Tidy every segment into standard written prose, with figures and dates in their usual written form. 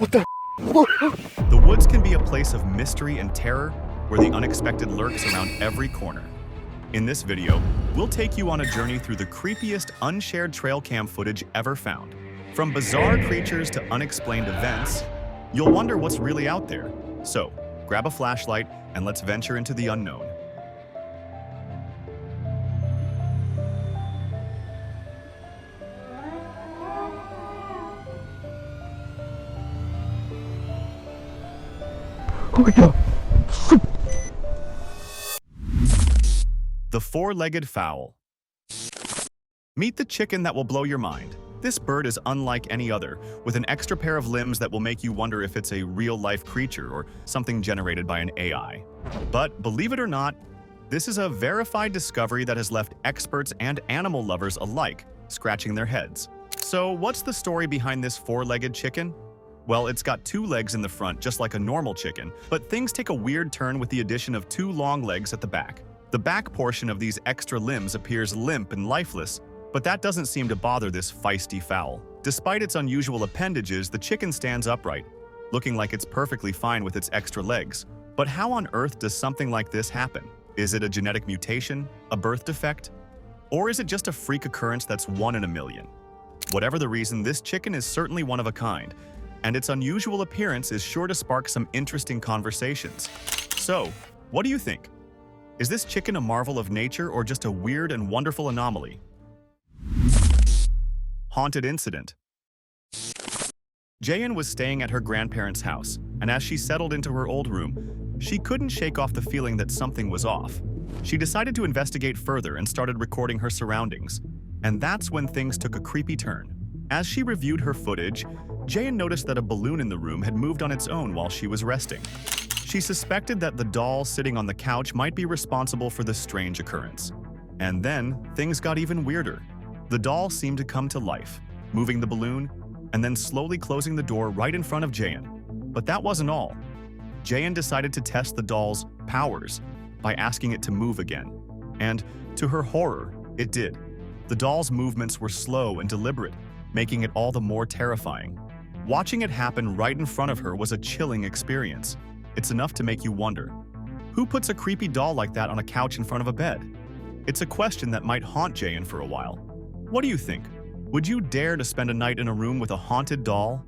What the? The woods can be a place of mystery and terror where the unexpected lurks around every corner. In this video, we'll take you on a journey through the creepiest unshared trail cam footage ever found. From bizarre creatures to unexplained events, you'll wonder what's really out there. So, grab a flashlight and let's venture into the unknown. Oh my god. The four-legged fowl. Meet the chicken that will blow your mind. This bird is unlike any other, with an extra pair of limbs that will make you wonder if it's a real-life creature or something generated by an AI. But believe it or not, this is a verified discovery that has left experts and animal lovers alike scratching their heads. So what's the story behind this four-legged chicken? Well, it's got two legs in the front, just like a normal chicken, but things take a weird turn with the addition of two long legs at the back. The back portion of these extra limbs appears limp and lifeless, but that doesn't seem to bother this feisty fowl. Despite its unusual appendages, the chicken stands upright, looking like it's perfectly fine with its extra legs. But how on earth does something like this happen? Is it a genetic mutation, a birth defect, or is it just a freak occurrence that's one in a million? Whatever the reason, this chicken is certainly one of a kind, and its unusual appearance is sure to spark some interesting conversations. So, what do you think? Is this chicken a marvel of nature or just a weird and wonderful anomaly? Haunted incident. Jayan was staying at her grandparents' house, and as she settled into her old room, she couldn't shake off the feeling that something was off. She decided to investigate further and started recording her surroundings, and that's when things took a creepy turn. As she reviewed her footage, Jayan noticed that a balloon in the room had moved on its own while she was resting. She suspected that the doll sitting on the couch might be responsible for this strange occurrence. And then, things got even weirder. The doll seemed to come to life, moving the balloon, and then slowly closing the door right in front of Jayan. But that wasn't all. Jayan decided to test the doll's powers by asking it to move again. And, to her horror, it did. The doll's movements were slow and deliberate, making it all the more terrifying. Watching it happen right in front of her was a chilling experience. It's enough to make you wonder, who puts a creepy doll like that on a couch in front of a bed? It's a question that might haunt Jayan for a while. What do you think? Would you dare to spend a night in a room with a haunted doll?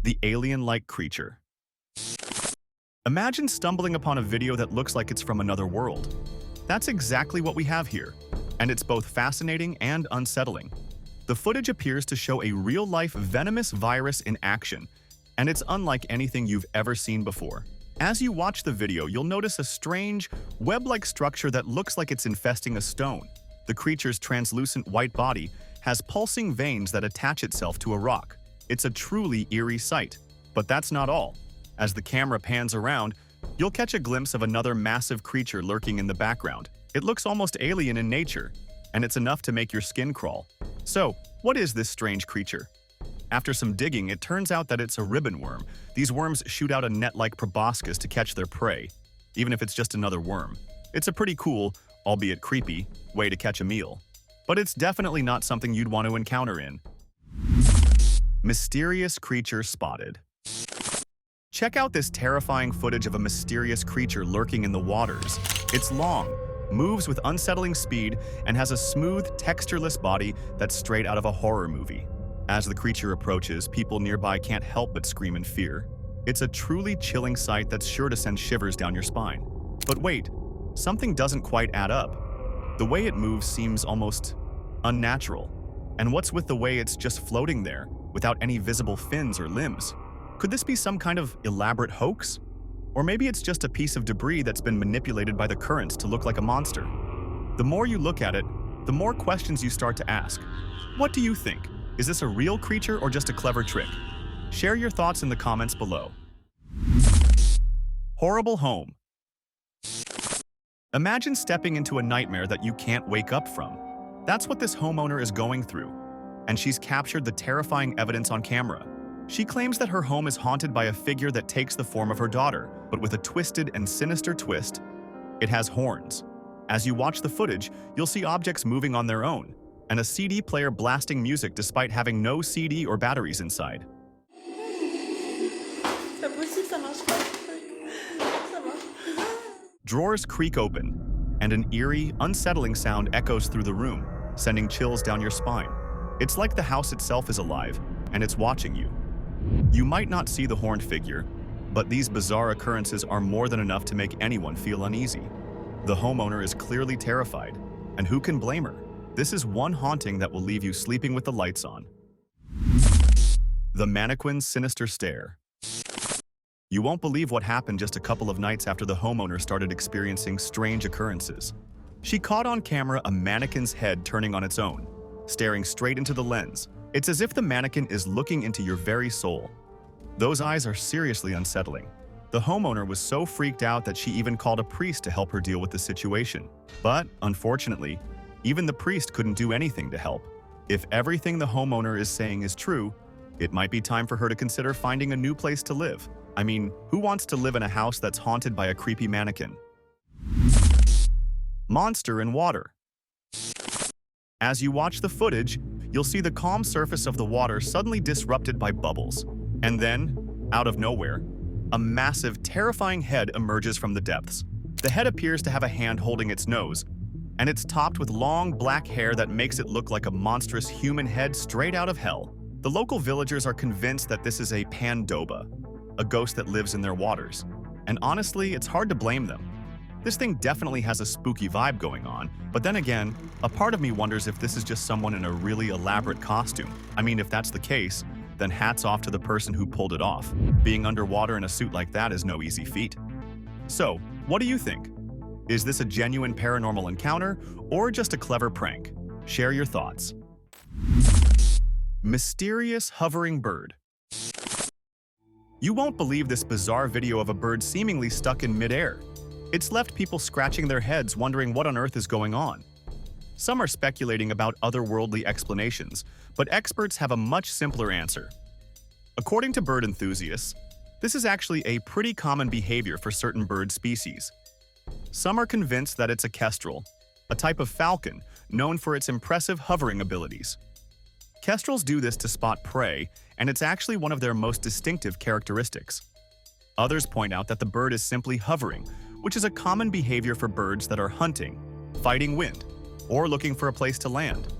The alien-like creature. Imagine stumbling upon a video that looks like it's from another world. That's exactly what we have here, and it's both fascinating and unsettling. The footage appears to show a real-life venomous virus in action, and it's unlike anything you've ever seen before. As you watch the video, you'll notice a strange, web-like structure that looks like it's infesting a stone. The creature's translucent white body has pulsing veins that attach itself to a rock. It's a truly eerie sight. But that's not all. As the camera pans around, you'll catch a glimpse of another massive creature lurking in the background. It looks almost alien in nature, and it's enough to make your skin crawl. So, what is this strange creature? After some digging, it turns out that it's a ribbon worm. These worms shoot out a net-like proboscis to catch their prey, even if it's just another worm. It's a pretty cool, albeit creepy, way to catch a meal. But it's definitely not something you'd want to encounter in. Mysterious creature spotted. Check out this terrifying footage of a mysterious creature lurking in the waters. It's long, moves with unsettling speed, and has a smooth, textureless body that's straight out of a horror movie. As the creature approaches, people nearby can't help but scream in fear. It's a truly chilling sight that's sure to send shivers down your spine. But wait, something doesn't quite add up. The way it moves seems almost unnatural. And what's with the way it's just floating there, without any visible fins or limbs? Could this be some kind of elaborate hoax? Or maybe it's just a piece of debris that's been manipulated by the currents to look like a monster. The more you look at it, the more questions you start to ask. What do you think? Is this a real creature or just a clever trick? Share your thoughts in the comments below. Horrible home. Imagine stepping into a nightmare that you can't wake up from. That's what this homeowner is going through, and she's captured the terrifying evidence on camera. She claims that her home is haunted by a figure that takes the form of her daughter, but with a twisted and sinister twist. It has horns. As you watch the footage, you'll see objects moving on their own, and a CD player blasting music despite having no CD or batteries inside. Drawers creak open, and an eerie, unsettling sound echoes through the room, sending chills down your spine. It's like the house itself is alive, and it's watching you. You might not see the horned figure, but these bizarre occurrences are more than enough to make anyone feel uneasy. The homeowner is clearly terrified, and who can blame her? This is one haunting that will leave you sleeping with the lights on. The mannequin's sinister stare. You won't believe what happened just a couple of nights after the homeowner started experiencing strange occurrences. She caught on camera a mannequin's head turning on its own, staring straight into the lens. It's as if the mannequin is looking into your very soul. Those eyes are seriously unsettling. The homeowner was so freaked out that she even called a priest to help her deal with the situation. But, unfortunately, even the priest couldn't do anything to help. If everything the homeowner is saying is true, it might be time for her to consider finding a new place to live. I mean, who wants to live in a house that's haunted by a creepy mannequin? Monster in water. As you watch the footage, you'll see the calm surface of the water suddenly disrupted by bubbles. And then, out of nowhere, a massive, terrifying head emerges from the depths. The head appears to have a hand holding its nose, and it's topped with long black hair that makes it look like a monstrous human head straight out of hell. The local villagers are convinced that this is a pandoba, a ghost that lives in their waters. And honestly, it's hard to blame them. This thing definitely has a spooky vibe going on, but then again, a part of me wonders if this is just someone in a really elaborate costume. I mean, if that's the case, then hats off to the person who pulled it off. Being underwater in a suit like that is no easy feat. So, what do you think? Is this a genuine paranormal encounter or just a clever prank? Share your thoughts. Mysterious hovering bird. You won't believe this bizarre video of a bird seemingly stuck in midair. It's left people scratching their heads wondering what on earth is going on. Some are speculating about otherworldly explanations, but experts have a much simpler answer. According to bird enthusiasts, this is actually a pretty common behavior for certain bird species. Some are convinced that it's a kestrel, a type of falcon known for its impressive hovering abilities. Kestrels do this to spot prey, and it's actually one of their most distinctive characteristics. Others point out that the bird is simply hovering, which is a common behavior for birds that are hunting, fighting wind, or looking for a place to land.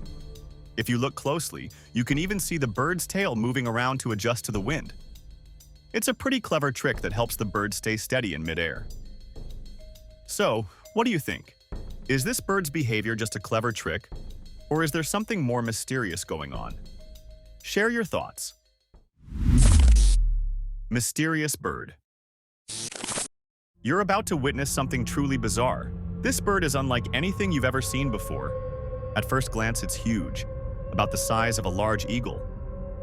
If you look closely, you can even see the bird's tail moving around to adjust to the wind. It's a pretty clever trick that helps the bird stay steady in midair. So, what do you think? Is this bird's behavior just a clever trick, or is there something more mysterious going on? Share your thoughts. Mysterious bird. You're about to witness something truly bizarre. This bird is unlike anything you've ever seen before. At first glance, it's huge, about the size of a large eagle.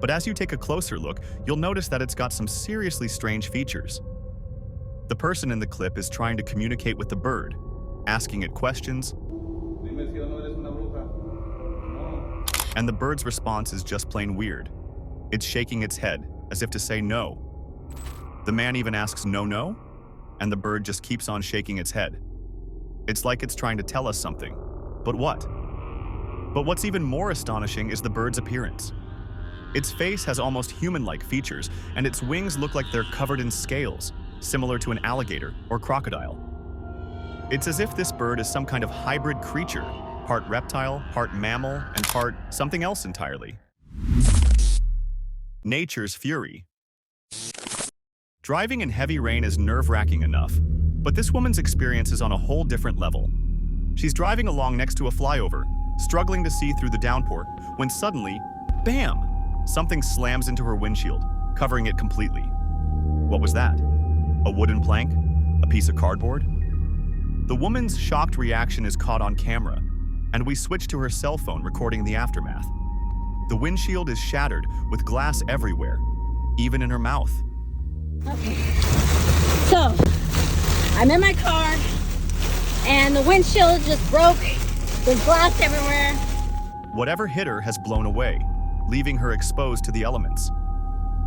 But as you take a closer look, you'll notice that it's got some seriously strange features. The person in the clip is trying to communicate with the bird, asking it questions, and the bird's response is just plain weird. It's shaking its head, as if to say no. The man even asks no, and the bird just keeps on shaking its head. It's like it's trying to tell us something. But what? But what's even more astonishing is the bird's appearance. Its face has almost human-like features, and its wings look like they're covered in scales, similar to an alligator or crocodile. It's as if this bird is some kind of hybrid creature, part reptile, part mammal, and part something else entirely. Nature's fury. Driving in heavy rain is nerve-wracking enough, but this woman's experience is on a whole different level. She's driving along next to a flyover, struggling to see through the downpour, when suddenly, bam! Something slams into her windshield, covering it completely. What was that? A wooden plank? A piece of cardboard? The woman's shocked reaction is caught on camera, and we switch to her cell phone recording the aftermath. The windshield is shattered with glass everywhere, even in her mouth. Okay, so I'm in my car and the windshield just broke. There's glass everywhere. Whatever hit her has blown away, leaving her exposed to the elements.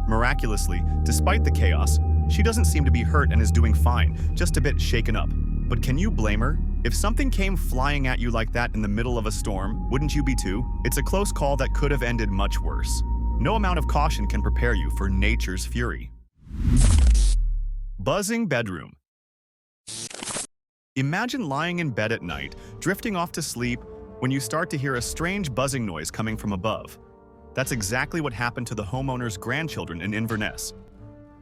Miraculously, despite the chaos, she doesn't seem to be hurt and is doing fine, just a bit shaken up. But can you blame her? If something came flying at you like that in the middle of a storm, wouldn't you be too? It's a close call that could have ended much worse. No amount of caution can prepare you for nature's fury. Buzzing bedroom. Imagine lying in bed at night, drifting off to sleep, when you start to hear a strange buzzing noise coming from above. That's exactly what happened to the homeowner's grandchildren in Inverness.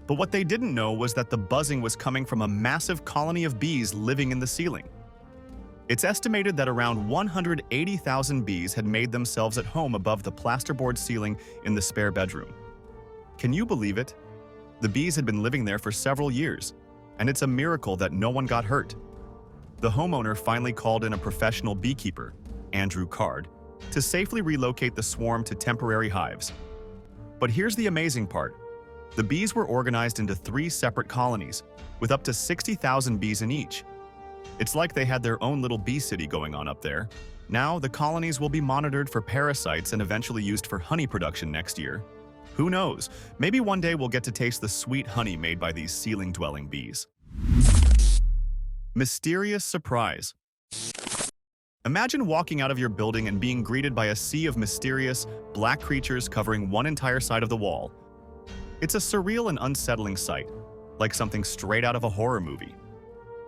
But what they didn't know was that the buzzing was coming from a massive colony of bees living in the ceiling. It's estimated that around 180,000 bees had made themselves at home above the plasterboard ceiling in the spare bedroom. Can you believe it? The bees had been living there for several years, and it's a miracle that no one got hurt. The homeowner finally called in a professional beekeeper, Andrew Card, to safely relocate the swarm to temporary hives. But here's the amazing part. The bees were organized into 3 separate colonies, with up to 60,000 bees in each. It's like they had their own little bee city going on up there. Now, the colonies will be monitored for parasites and eventually used for honey production next year. Who knows? Maybe one day we'll get to taste the sweet honey made by these ceiling-dwelling bees. Mysterious surprise. Imagine walking out of your building and being greeted by a sea of mysterious, black creatures covering one entire side of the wall. It's a surreal and unsettling sight, like something straight out of a horror movie.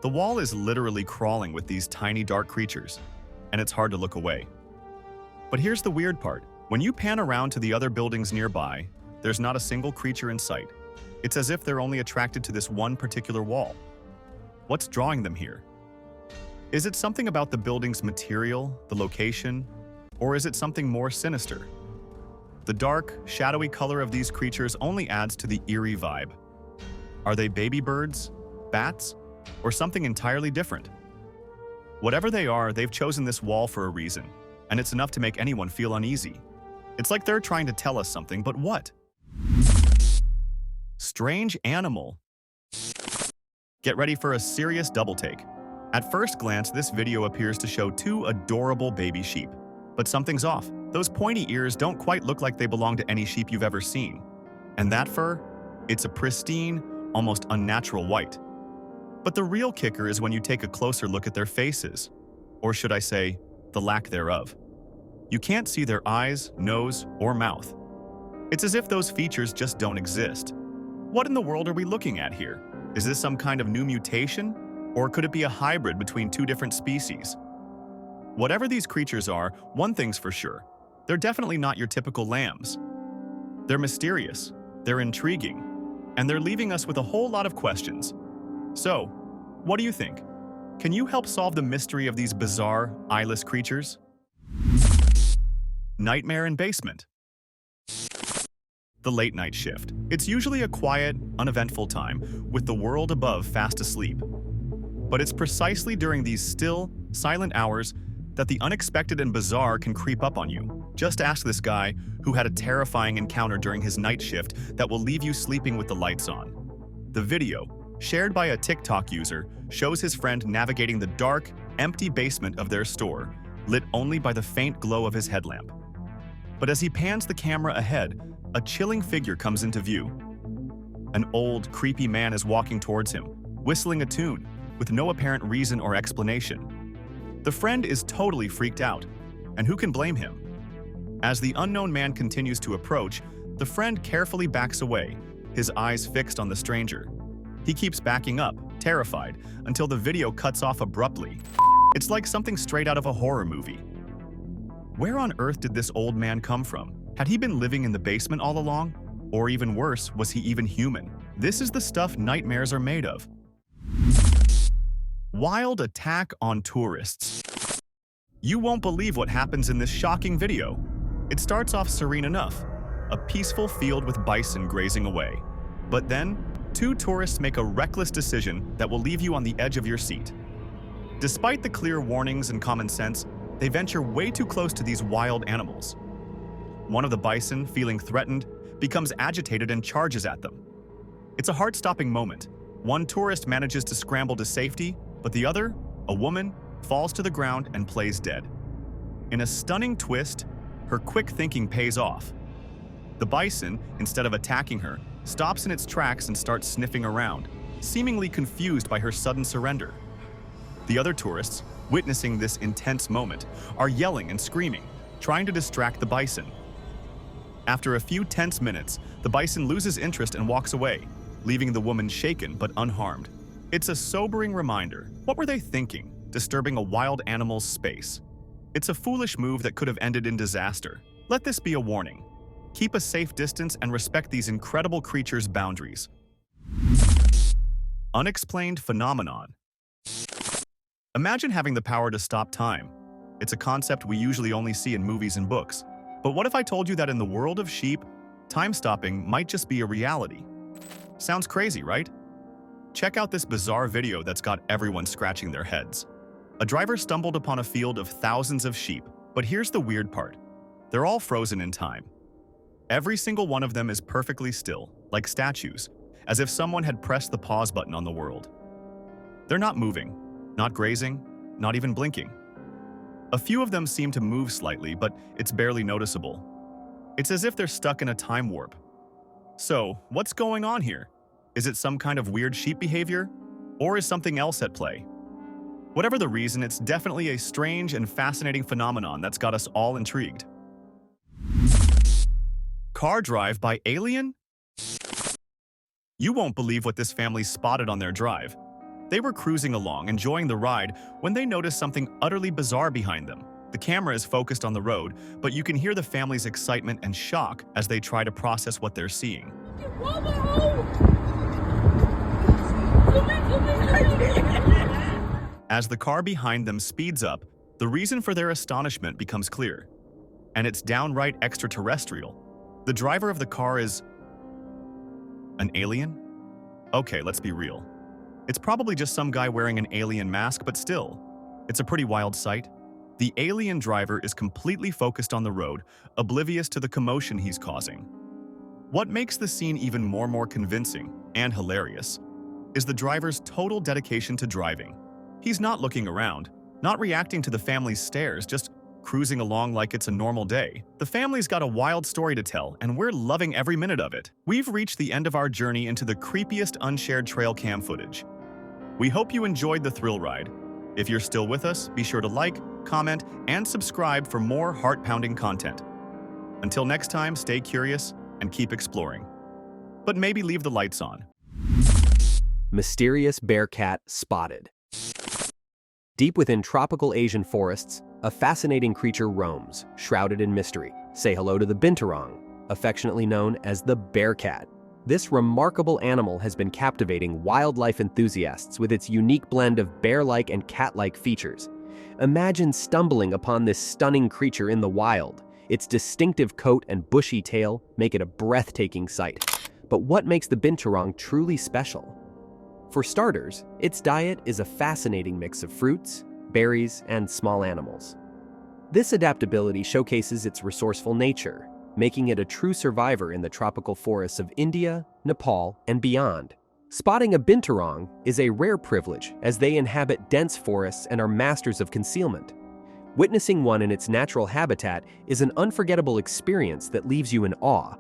The wall is literally crawling with these tiny dark creatures, and it's hard to look away. But here's the weird part. When you pan around to the other buildings nearby, there's not a single creature in sight. It's as if they're only attracted to this one particular wall. What's drawing them here? Is it something about the building's material, the location, or is it something more sinister? The dark, shadowy color of these creatures only adds to the eerie vibe. Are they baby birds, bats, or something entirely different? Whatever they are, they've chosen this wall for a reason, and it's enough to make anyone feel uneasy. It's like they're trying to tell us something, but what? Strange animal. Get ready for a serious double take. At first glance, this video appears to show 2 adorable baby sheep. But something's off. Those pointy ears don't quite look like they belong to any sheep you've ever seen. And that fur? It's a pristine, almost unnatural white. But the real kicker is when you take a closer look at their faces. Or should I say, the lack thereof. You can't see their eyes, nose, or mouth. It's as if those features just don't exist. What in the world are we looking at here? Is this some kind of new mutation? Or could it be a hybrid between 2 different species? Whatever these creatures are, one thing's for sure. They're definitely not your typical lambs. They're mysterious, they're intriguing, and they're leaving us with a whole lot of questions. So, what do you think? Can you help solve the mystery of these bizarre, eyeless creatures? Nightmare in basement. The late night shift. It's usually a quiet, uneventful time, with the world above fast asleep. But it's precisely during these still, silent hours that the unexpected and bizarre can creep up on you. Just ask this guy who had a terrifying encounter during his night shift that will leave you sleeping with the lights on. The video, shared by a TikTok user, shows his friend navigating the dark, empty basement of their store, lit only by the faint glow of his headlamp. But as he pans the camera ahead, a chilling figure comes into view. An old, creepy man is walking towards him, whistling a tune, with no apparent reason or explanation. The friend is totally freaked out, and who can blame him? As the unknown man continues to approach, the friend carefully backs away, his eyes fixed on the stranger. He keeps backing up, terrified, until the video cuts off abruptly. It's like something straight out of a horror movie. Where on earth did this old man come from? Had he been living in the basement all along? Or even worse, was he even human? This is the stuff nightmares are made of. Wild attack on tourists. You won't believe what happens in this shocking video. It starts off serene enough, a peaceful field with bison grazing away. But then, 2 tourists make a reckless decision that will leave you on the edge of your seat. Despite the clear warnings and common sense, they venture way too close to these wild animals. One of the bison, feeling threatened, becomes agitated and charges at them. It's a heart-stopping moment. One tourist manages to scramble to safety, but the other, a woman, falls to the ground and plays dead. In a stunning twist, her quick thinking pays off. The bison, instead of attacking her, stops in its tracks and starts sniffing around, seemingly confused by her sudden surrender. The other tourists, witnessing this intense moment, are yelling and screaming, trying to distract the bison. After a few tense minutes, the bison loses interest and walks away, leaving the woman shaken but unharmed. It's a sobering reminder. What were they thinking, disturbing a wild animal's space? It's a foolish move that could have ended in disaster. Let this be a warning. Keep a safe distance and respect these incredible creatures' boundaries. Unexplained Phenomenon. Imagine having the power to stop time. It's a concept we usually only see in movies and books. But what if I told you that in the world of sheep, time stopping might just be a reality? Sounds crazy, right? Check out this bizarre video that's got everyone scratching their heads. A driver stumbled upon a field of thousands of sheep, but here's the weird part. They're all frozen in time. Every single one of them is perfectly still, like statues, as if someone had pressed the pause button on the world. They're not moving, not grazing, not even blinking. A few of them seem to move slightly, but it's barely noticeable. It's as if they're stuck in a time warp. So, what's going on here? Is it some kind of weird sheep behavior? Or is something else at play? Whatever the reason, it's definitely a strange and fascinating phenomenon that's got us all intrigued. Car drive by alien? You won't believe what this family spotted on their drive. They were cruising along, enjoying the ride, when they noticed something utterly bizarre behind them. The camera is focused on the road, but you can hear the family's excitement and shock as they try to process what they're seeing. As the car behind them speeds up, the reason for their astonishment becomes clear. And it's downright extraterrestrial. The driver of the car is an alien? Okay, let's be real. It's probably just some guy wearing an alien mask, but still, it's a pretty wild sight. The alien driver is completely focused on the road, oblivious to the commotion he's causing. What makes the scene even more convincing and hilarious is the driver's total dedication to driving. He's not looking around, not reacting to the family's stares, just cruising along like it's a normal day. The family's got a wild story to tell, and we're loving every minute of it. We've reached the end of our journey into the creepiest unshared trail cam footage. We hope you enjoyed the thrill ride. If you're still with us, be sure to like, comment, and subscribe for more heart-pounding content. Until next time, stay curious and keep exploring. But maybe leave the lights on. Mysterious bearcat spotted. Deep within tropical Asian forests, a fascinating creature roams, shrouded in mystery. Say hello to the binturong, affectionately known as the bearcat. This remarkable animal has been captivating wildlife enthusiasts with its unique blend of bear-like and cat-like features. Imagine stumbling upon this stunning creature in the wild. Its distinctive coat and bushy tail make it a breathtaking sight. But what makes the binturong truly special? For starters, its diet is a fascinating mix of fruits, berries, and small animals. This adaptability showcases its resourceful nature, making it a true survivor in the tropical forests of India, Nepal, and beyond. Spotting a binturong is a rare privilege as they inhabit dense forests and are masters of concealment. Witnessing one in its natural habitat is an unforgettable experience that leaves you in awe.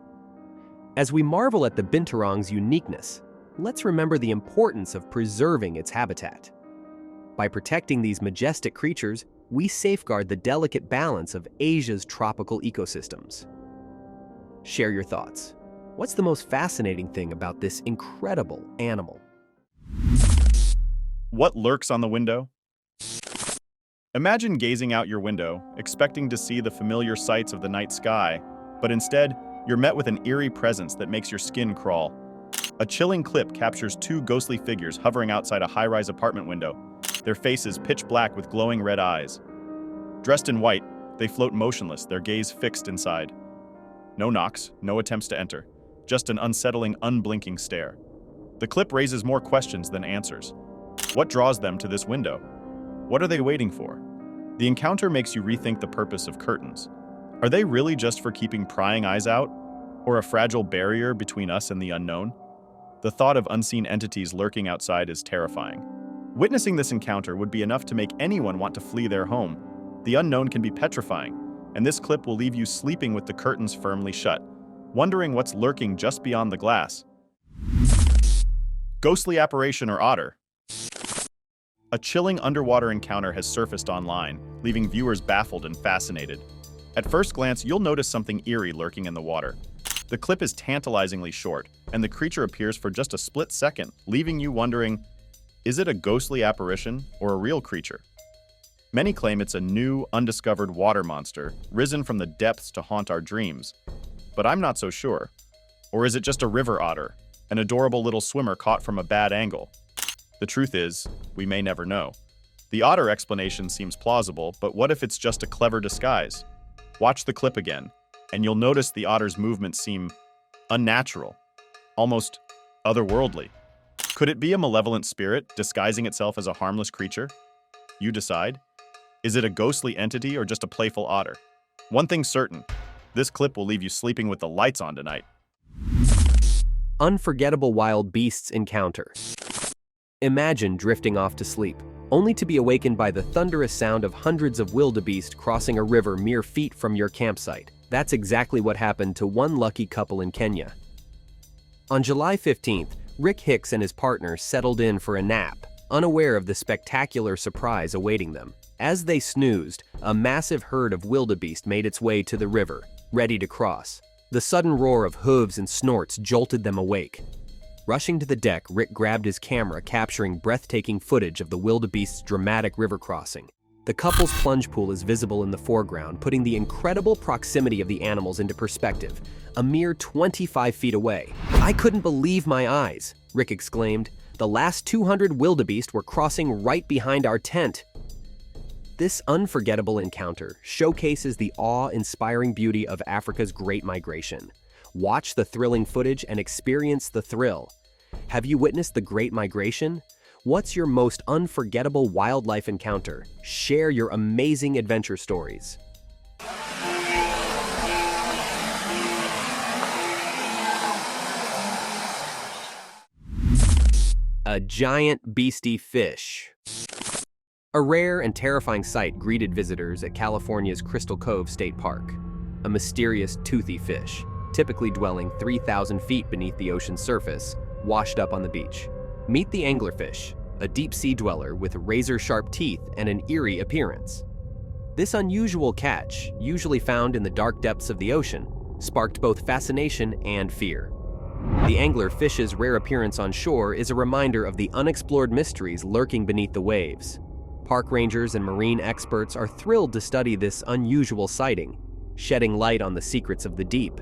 As we marvel at the binturong's uniqueness, let's remember the importance of preserving its habitat. By protecting these majestic creatures, we safeguard the delicate balance of Asia's tropical ecosystems. Share your thoughts. What's the most fascinating thing about this incredible animal? What lurks on the window? Imagine gazing out your window, expecting to see the familiar sights of the night sky, but instead, you're met with an eerie presence that makes your skin crawl. A chilling clip captures two ghostly figures hovering outside a high-rise apartment window, their faces pitch black with glowing red eyes. Dressed in white, they float motionless, their gaze fixed inside. No knocks, no attempts to enter, just an unsettling, unblinking stare. The clip raises more questions than answers. What draws them to this window? What are they waiting for? The encounter makes you rethink the purpose of curtains. Are they really just for keeping prying eyes out, or a fragile barrier between us and the unknown? The thought of unseen entities lurking outside is terrifying. Witnessing this encounter would be enough to make anyone want to flee their home. The unknown can be petrifying, and this clip will leave you sleeping with the curtains firmly shut, wondering what's lurking just beyond the glass. Ghostly apparition or otter. A chilling underwater encounter has surfaced online, leaving viewers baffled and fascinated. At first glance, you'll notice something eerie lurking in the water. The clip is tantalizingly short, and the creature appears for just a split second, leaving you wondering, is it a ghostly apparition or a real creature? Many claim it's a new, undiscovered water monster, risen from the depths to haunt our dreams. But I'm not so sure. Or is it just a river otter, an adorable little swimmer caught from a bad angle? The truth is, we may never know. The otter explanation seems plausible, but what if it's just a clever disguise? Watch the clip again, and you'll notice the otter's movements seem unnatural, almost otherworldly. Could it be a malevolent spirit disguising itself as a harmless creature? You decide. Is it a ghostly entity or just a playful otter? One thing's certain, this clip will leave you sleeping with the lights on tonight. Unforgettable wild beasts encounter. Imagine drifting off to sleep, only to be awakened by the thunderous sound of hundreds of wildebeest crossing a river mere feet from your campsite. That's exactly what happened to one lucky couple in Kenya. On July 15th, Rick Hicks and his partner settled in for a nap, unaware of the spectacular surprise awaiting them. As they snoozed, a massive herd of wildebeest made its way to the river, ready to cross. The sudden roar of hooves and snorts jolted them awake. Rushing to the deck, Rick grabbed his camera, capturing breathtaking footage of the wildebeest's dramatic river crossing. The couple's plunge pool is visible in the foreground, putting the incredible proximity of the animals into perspective, a mere 25 feet away. "I couldn't believe my eyes," Rick exclaimed. "The last 200 wildebeest were crossing right behind our tent." This unforgettable encounter showcases the awe-inspiring beauty of Africa's Great Migration. Watch the thrilling footage and experience the thrill. Have you witnessed the Great Migration? What's your most unforgettable wildlife encounter? Share your amazing adventure stories. A giant beastie fish. A rare and terrifying sight greeted visitors at California's Crystal Cove State Park. A mysterious toothy fish, typically dwelling 3,000 feet beneath the ocean's surface, washed up on the beach. Meet the anglerfish, a deep-sea dweller with razor-sharp teeth and an eerie appearance. This unusual catch, usually found in the dark depths of the ocean, sparked both fascination and fear. The anglerfish's rare appearance on shore is a reminder of the unexplored mysteries lurking beneath the waves. Park rangers and marine experts are thrilled to study this unusual sighting, shedding light on the secrets of the deep.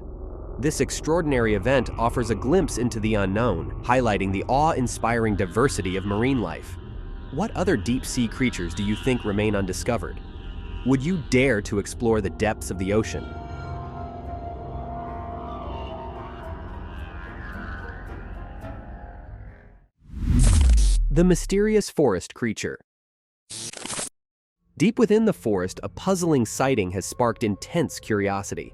This extraordinary event offers a glimpse into the unknown, highlighting the awe-inspiring diversity of marine life. What other deep-sea creatures do you think remain undiscovered? Would you dare to explore the depths of the ocean? The mysterious forest creature. Deep within the forest, a puzzling sighting has sparked intense curiosity.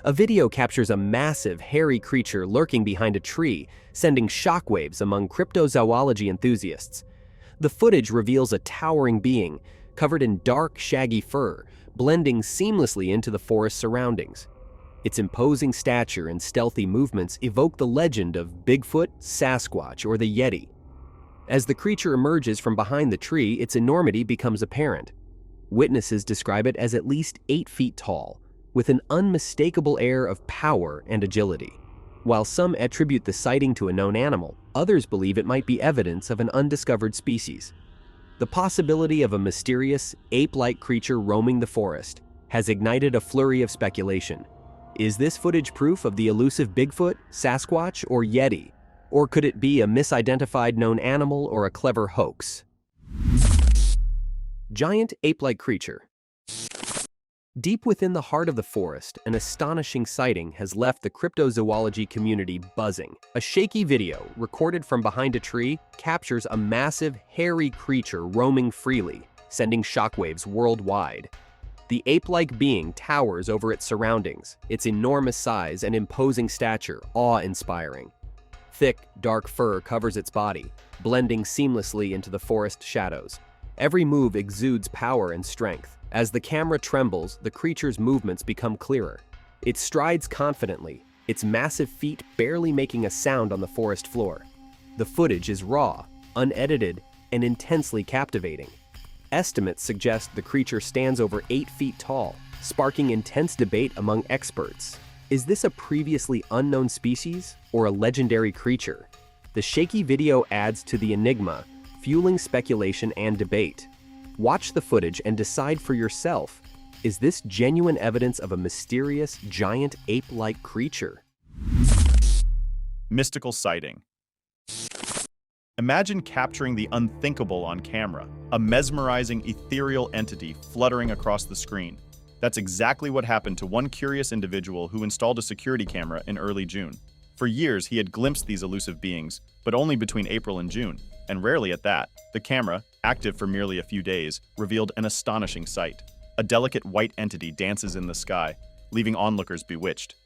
A video captures a massive, hairy creature lurking behind a tree, sending shockwaves among cryptozoology enthusiasts. The footage reveals a towering being, covered in dark, shaggy fur, blending seamlessly into the forest's surroundings. Its imposing stature and stealthy movements evoke the legend of Bigfoot, Sasquatch, or the Yeti. As the creature emerges from behind the tree, its enormity becomes apparent. Witnesses describe it as at least 8 feet tall, with an unmistakable air of power and agility. While some attribute the sighting to a known animal, others believe it might be evidence of an undiscovered species. The possibility of a mysterious, ape-like creature roaming the forest has ignited a flurry of speculation. Is this footage proof of the elusive Bigfoot, Sasquatch, or Yeti? Or could it be a misidentified known animal or a clever hoax? Giant ape-like creature. Deep within the heart of the forest, an astonishing sighting has left the cryptozoology community buzzing. A shaky video, recorded from behind a tree, captures a massive, hairy creature roaming freely, sending shockwaves worldwide. The ape-like being towers over its surroundings, its enormous size and imposing stature awe-inspiring. Thick, dark fur covers its body, blending seamlessly into the forest shadows. Every move exudes power and strength. As the camera trembles, the creature's movements become clearer. It strides confidently, its massive feet barely making a sound on the forest floor. The footage is raw, unedited, and intensely captivating. Estimates suggest the creature stands over 8 feet tall, sparking intense debate among experts. Is this a previously unknown species or a legendary creature? The shaky video adds to the enigma, fueling speculation and debate. Watch the footage and decide for yourself. Is this genuine evidence of a mysterious, giant ape-like creature? Mystical sighting. Imagine capturing the unthinkable on camera, a mesmerizing, ethereal entity fluttering across the screen. That's exactly what happened to one curious individual who installed a security camera in early June. For years, he had glimpsed these elusive beings, but only between April and June, and rarely at that. The camera, active for merely a few days, revealed an astonishing sight. A delicate white entity dances in the sky, leaving onlookers bewitched.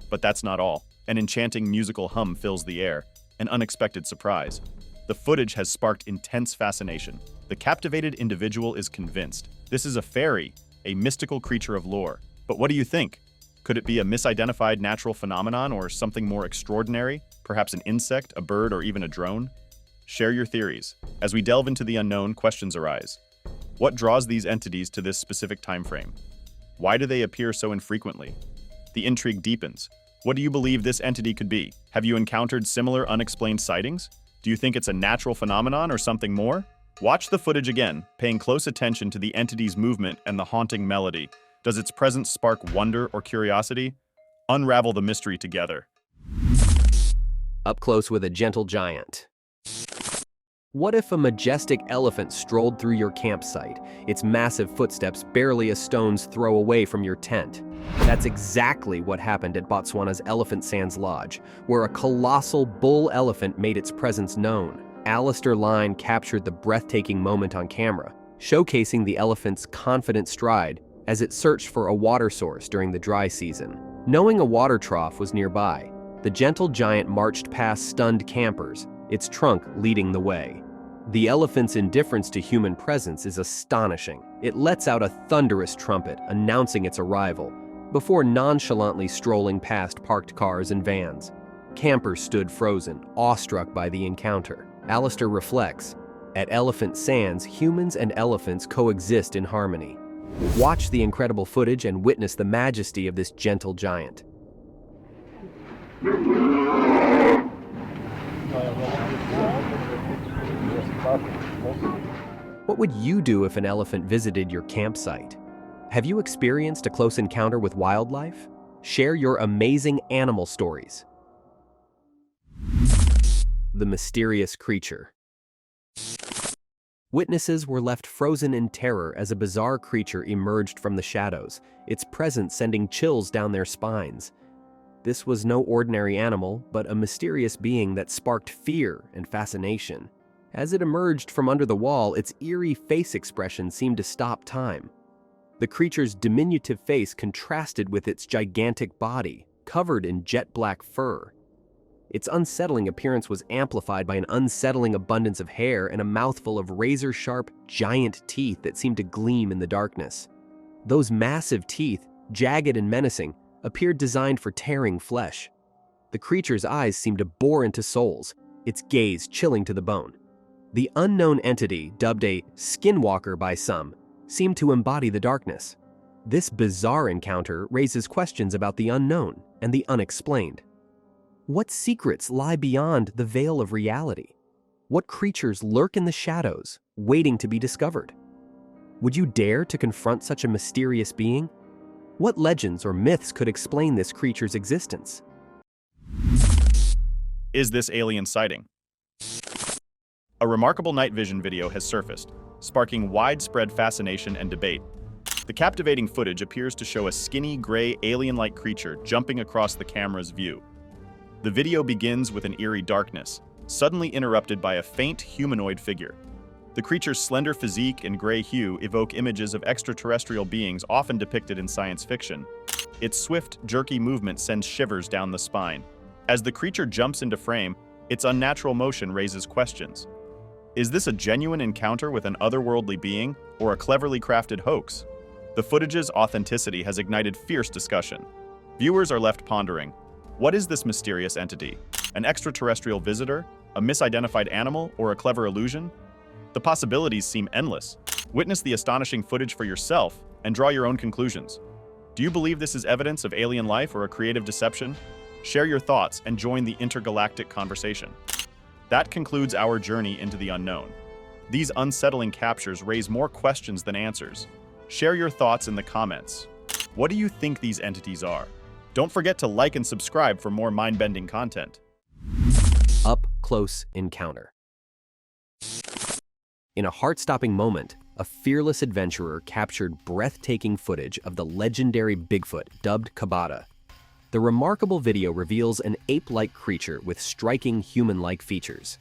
But that's not all. An enchanting musical hum fills the air, an unexpected surprise. The footage has sparked intense fascination. The captivated individual is convinced. This is a fairy, a mystical creature of lore. But what do you think? Could it be a misidentified natural phenomenon or something more extraordinary? Perhaps an insect, a bird, or even a drone? Share your theories. As we delve into the unknown, questions arise. What draws these entities to this specific time frame? Why do they appear so infrequently? The intrigue deepens. What do you believe this entity could be? Have you encountered similar unexplained sightings? Do you think it's a natural phenomenon or something more? Watch the footage again, paying close attention to the entity's movement and the haunting melody. Does its presence spark wonder or curiosity? Unravel the mystery together. Up close with a gentle giant. What if a majestic elephant strolled through your campsite, its massive footsteps barely a stone's throw away from your tent? That's exactly what happened at Botswana's Elephant Sands Lodge, where a colossal bull elephant made its presence known. Alistair Line captured the breathtaking moment on camera, showcasing the elephant's confident stride as it searched for a water source during the dry season. Knowing a water trough was nearby, the gentle giant marched past stunned campers, its trunk leading the way. The elephant's indifference to human presence is astonishing. It lets out a thunderous trumpet announcing its arrival, before nonchalantly strolling past parked cars and vans. Campers stood frozen, awestruck by the encounter. Alistair reflects, at Elephant Sands, humans and elephants coexist in harmony. Watch the incredible footage and witness the majesty of this gentle giant. What would you do if an elephant visited your campsite? Have you experienced a close encounter with wildlife? Share your amazing animal stories. The mysterious creature. Witnesses were left frozen in terror as a bizarre creature emerged from the shadows, its presence sending chills down their spines. This was no ordinary animal, but a mysterious being that sparked fear and fascination. As it emerged from under the wall, its eerie face expression seemed to stop time. The creature's diminutive face contrasted with its gigantic body, covered in jet-black fur. Its unsettling appearance was amplified by an unsettling abundance of hair and a mouthful of razor-sharp, giant teeth that seemed to gleam in the darkness. Those massive teeth, jagged and menacing, appeared designed for tearing flesh. The creature's eyes seemed to bore into souls, its gaze chilling to the bone. The unknown entity, dubbed a skinwalker by some, seemed to embody the darkness. This bizarre encounter raises questions about the unknown and the unexplained. What secrets lie beyond the veil of reality? What creatures lurk in the shadows, waiting to be discovered? Would you dare to confront such a mysterious being? What legends or myths could explain this creature's existence? Is this alien sighting? A remarkable night vision video has surfaced, sparking widespread fascination and debate. The captivating footage appears to show a skinny, gray, alien-like creature jumping across the camera's view. The video begins with an eerie darkness, suddenly interrupted by a faint humanoid figure. The creature's slender physique and gray hue evoke images of extraterrestrial beings often depicted in science fiction. Its swift, jerky movement sends shivers down the spine. As the creature jumps into frame, its unnatural motion raises questions. Is this a genuine encounter with an otherworldly being, or a cleverly crafted hoax? The footage's authenticity has ignited fierce discussion. Viewers are left pondering, what is this mysterious entity? An extraterrestrial visitor? A misidentified animal? Or a clever illusion? The possibilities seem endless. Witness the astonishing footage for yourself and draw your own conclusions. Do you believe this is evidence of alien life or a creative deception? Share your thoughts and join the intergalactic conversation. That concludes our journey into the unknown. These unsettling captures raise more questions than answers. Share your thoughts in the comments. What do you think these entities are? Don't forget to like and subscribe for more mind-bending content. Up close encounter. In a heart-stopping moment, a fearless adventurer captured breathtaking footage of the legendary Bigfoot, dubbed Kabata. The remarkable video reveals an ape-like creature with striking human-like features.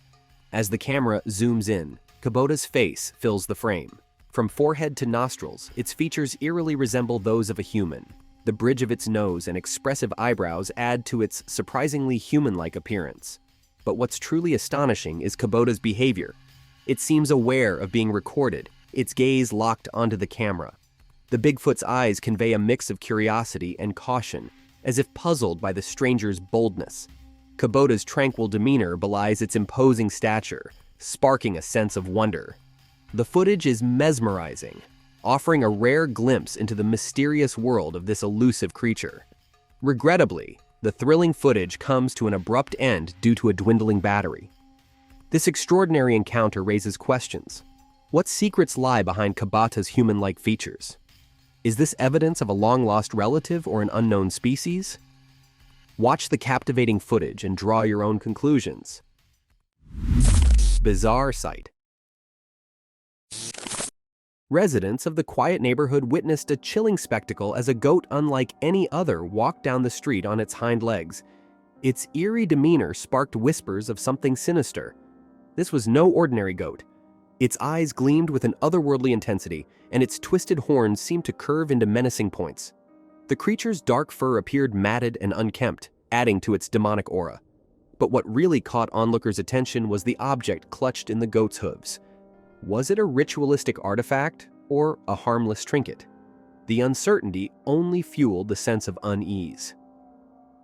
As the camera zooms in, Kabata's face fills the frame. From forehead to nostrils, its features eerily resemble those of a human. The bridge of its nose and expressive eyebrows add to its surprisingly human-like appearance. But what's truly astonishing is Kabata's behavior. It seems aware of being recorded, its gaze locked onto the camera. The Bigfoot's eyes convey a mix of curiosity and caution, as if puzzled by the stranger's boldness. Kabata's tranquil demeanor belies its imposing stature, sparking a sense of wonder. The footage is mesmerizing, offering a rare glimpse into the mysterious world of this elusive creature. Regrettably, the thrilling footage comes to an abrupt end due to a dwindling battery. This extraordinary encounter raises questions. What secrets lie behind Kabata's human-like features? Is this evidence of a long-lost relative or an unknown species? Watch the captivating footage and draw your own conclusions. Bizarre sight. Residents of the quiet neighborhood witnessed a chilling spectacle as a goat unlike any other walked down the street on its hind legs. Its eerie demeanor sparked whispers of something sinister. This was no ordinary goat. Its eyes gleamed with an otherworldly intensity, and its twisted horns seemed to curve into menacing points. The creature's dark fur appeared matted and unkempt, adding to its demonic aura. But what really caught onlookers' attention was the object clutched in the goat's hooves. Was it a ritualistic artifact or a harmless trinket? The uncertainty only fueled the sense of unease.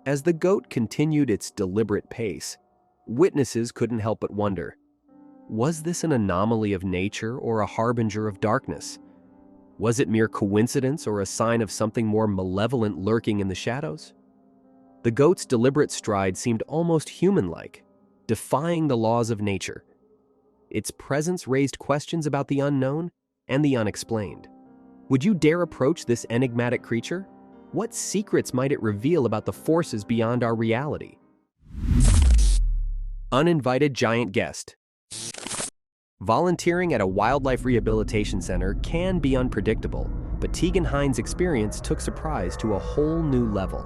As the goat continued its deliberate pace, witnesses couldn't help but wonder, was this an anomaly of nature or a harbinger of darkness? Was it mere coincidence or a sign of something more malevolent lurking in the shadows? The goat's deliberate stride seemed almost human-like, defying the laws of nature. Its presence raised questions about the unknown and the unexplained. Would you dare approach this enigmatic creature? What secrets might it reveal about the forces beyond our reality? Uninvited giant guest. Volunteering at a wildlife rehabilitation center can be unpredictable, but Tegan Hines' experience took surprise to a whole new level.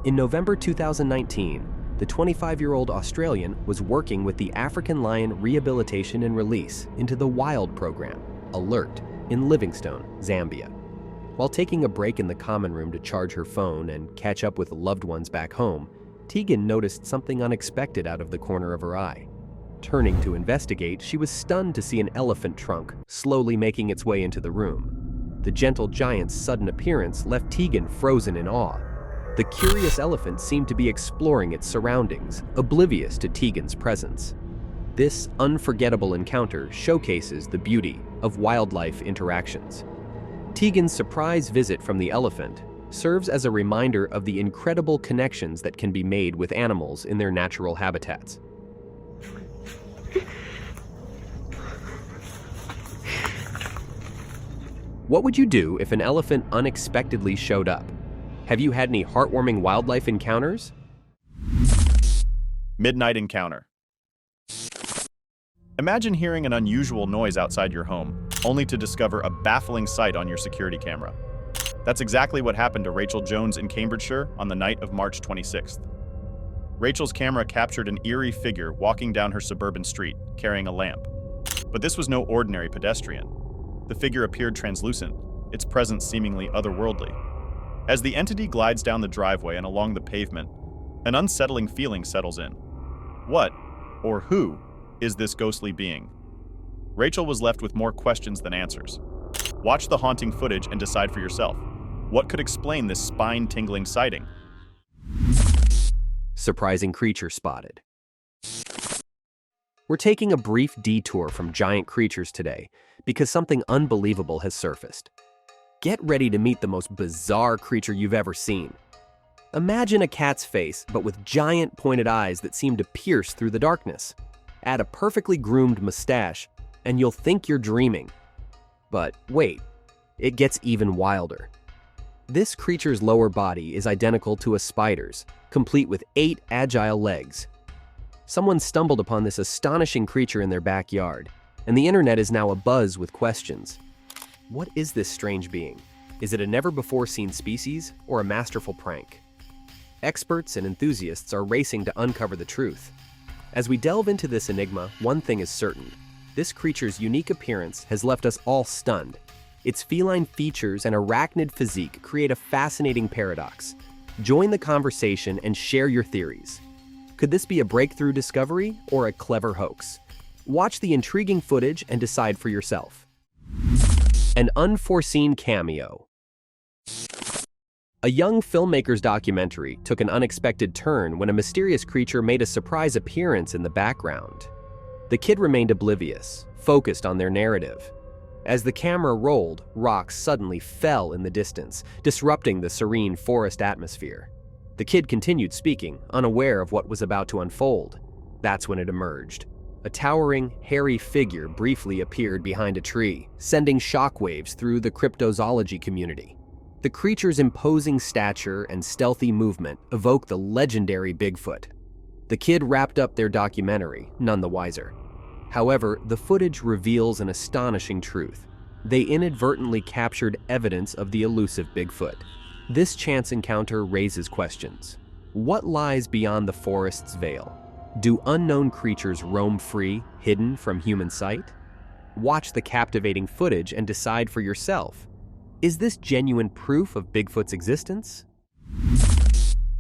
In November 2019, the 25-year-old Australian was working with the African Lion Rehabilitation and Release into the Wild program, Alert, in Livingstone, Zambia. While taking a break in the common room to charge her phone and catch up with loved ones back home, Tegan noticed something unexpected out of the corner of her eye. Turning to investigate, she was stunned to see an elephant trunk slowly making its way into the room. The gentle giant's sudden appearance left Tegan frozen in awe. The curious elephant seemed to be exploring its surroundings, oblivious to Tegan's presence. This unforgettable encounter showcases the beauty of wildlife interactions. Tegan's surprise visit from the elephant serves as a reminder of the incredible connections that can be made with animals in their natural habitats. What would you do if an elephant unexpectedly showed up? Have you had any heartwarming wildlife encounters? Midnight encounter. Imagine hearing an unusual noise outside your home, only to discover a baffling sight on your security camera. That's exactly what happened to Rachel Jones in Cambridgeshire on the night of March 26th. Rachel's camera captured an eerie figure walking down her suburban street, carrying a lamp. But this was no ordinary pedestrian. The figure appeared translucent, its presence seemingly otherworldly. As the entity glides down the driveway and along the pavement, an unsettling feeling settles in. What, or who, is this ghostly being? Rachel was left with more questions than answers. Watch the haunting footage and decide for yourself. What could explain this spine-tingling sighting? Surprising creature spotted. We're taking a brief detour from giant creatures today because something unbelievable has surfaced. Get ready to meet the most bizarre creature you've ever seen. Imagine a cat's face, but with giant pointed eyes that seem to pierce through the darkness. Add a perfectly groomed mustache, and you'll think you're dreaming. But wait, it gets even wilder. This creature's lower body is identical to a spider's, complete with 8 agile legs. Someone stumbled upon this astonishing creature in their backyard, and the internet is now abuzz with questions. What is this strange being? Is it a never-before-seen species or a masterful prank? Experts and enthusiasts are racing to uncover the truth. As we delve into this enigma, one thing is certain. This creature's unique appearance has left us all stunned. Its feline features and arachnid physique create a fascinating paradox. Join the conversation and share your theories. Could this be a breakthrough discovery or a clever hoax? Watch the intriguing footage and decide for yourself. An unforeseen cameo. A young filmmaker's documentary took an unexpected turn when a mysterious creature made a surprise appearance in the background. The kid remained oblivious, focused on their narrative. As the camera rolled, rocks suddenly fell in the distance, disrupting the serene forest atmosphere. The kid continued speaking, unaware of what was about to unfold. That's when it emerged. A towering, hairy figure briefly appeared behind a tree, sending shockwaves through the cryptozoology community. The creature's imposing stature and stealthy movement evoke the legendary Bigfoot. The kid wrapped up their documentary, none the wiser. However, the footage reveals an astonishing truth. They inadvertently captured evidence of the elusive Bigfoot. This chance encounter raises questions. What lies beyond the forest's veil? Do unknown creatures roam free, hidden from human sight? Watch the captivating footage and decide for yourself. Is this genuine proof of Bigfoot's existence?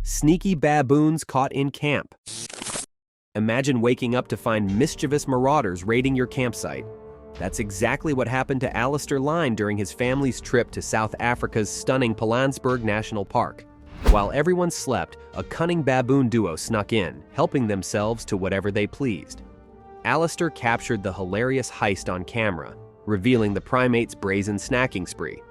Sneaky baboons caught in camp. Imagine waking up to find mischievous marauders raiding your campsite. That's exactly what happened to Alistair Line during his family's trip to South Africa's stunning Pilanesberg National Park. While everyone slept, a cunning baboon duo snuck in, helping themselves to whatever they pleased. Alistair captured the hilarious heist on camera, revealing the primate's brazen snacking spree.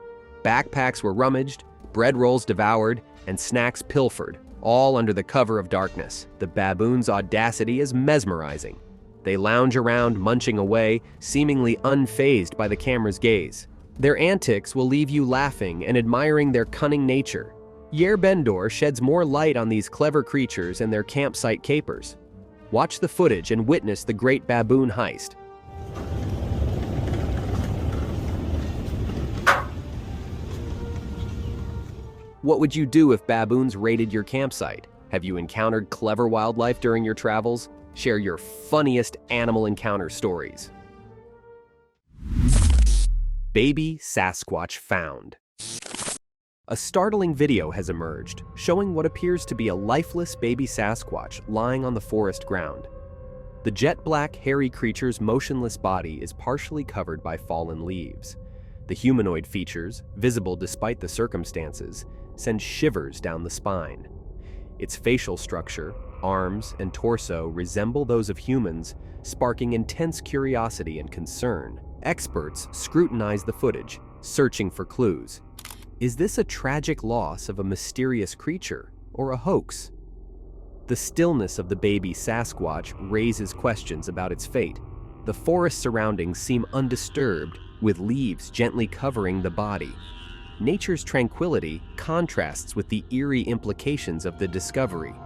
Backpacks were rummaged, bread rolls devoured, and snacks pilfered, all under the cover of darkness. The baboon's audacity is mesmerizing. They lounge around, munching away, seemingly unfazed by the camera's gaze. Their antics will leave you laughing and admiring their cunning nature. Yer Bendor sheds more light on these clever creatures and their campsite capers. Watch the footage and witness the great baboon heist. What would you do if baboons raided your campsite? Have you encountered clever wildlife during your travels? Share your funniest animal encounter stories. Baby Sasquatch found. A startling video has emerged, showing what appears to be a lifeless baby Sasquatch lying on the forest ground. The jet-black, hairy creature's motionless body is partially covered by fallen leaves. The humanoid features, visible despite the circumstances, send shivers down the spine. Its facial structure, arms, and torso resemble those of humans, sparking intense curiosity and concern. Experts scrutinize the footage, searching for clues. Is this a tragic loss of a mysterious creature or a hoax? The stillness of the baby Sasquatch raises questions about its fate. The forest surroundings seem undisturbed, with leaves gently covering the body. Nature's tranquility contrasts with the eerie implications of the discovery.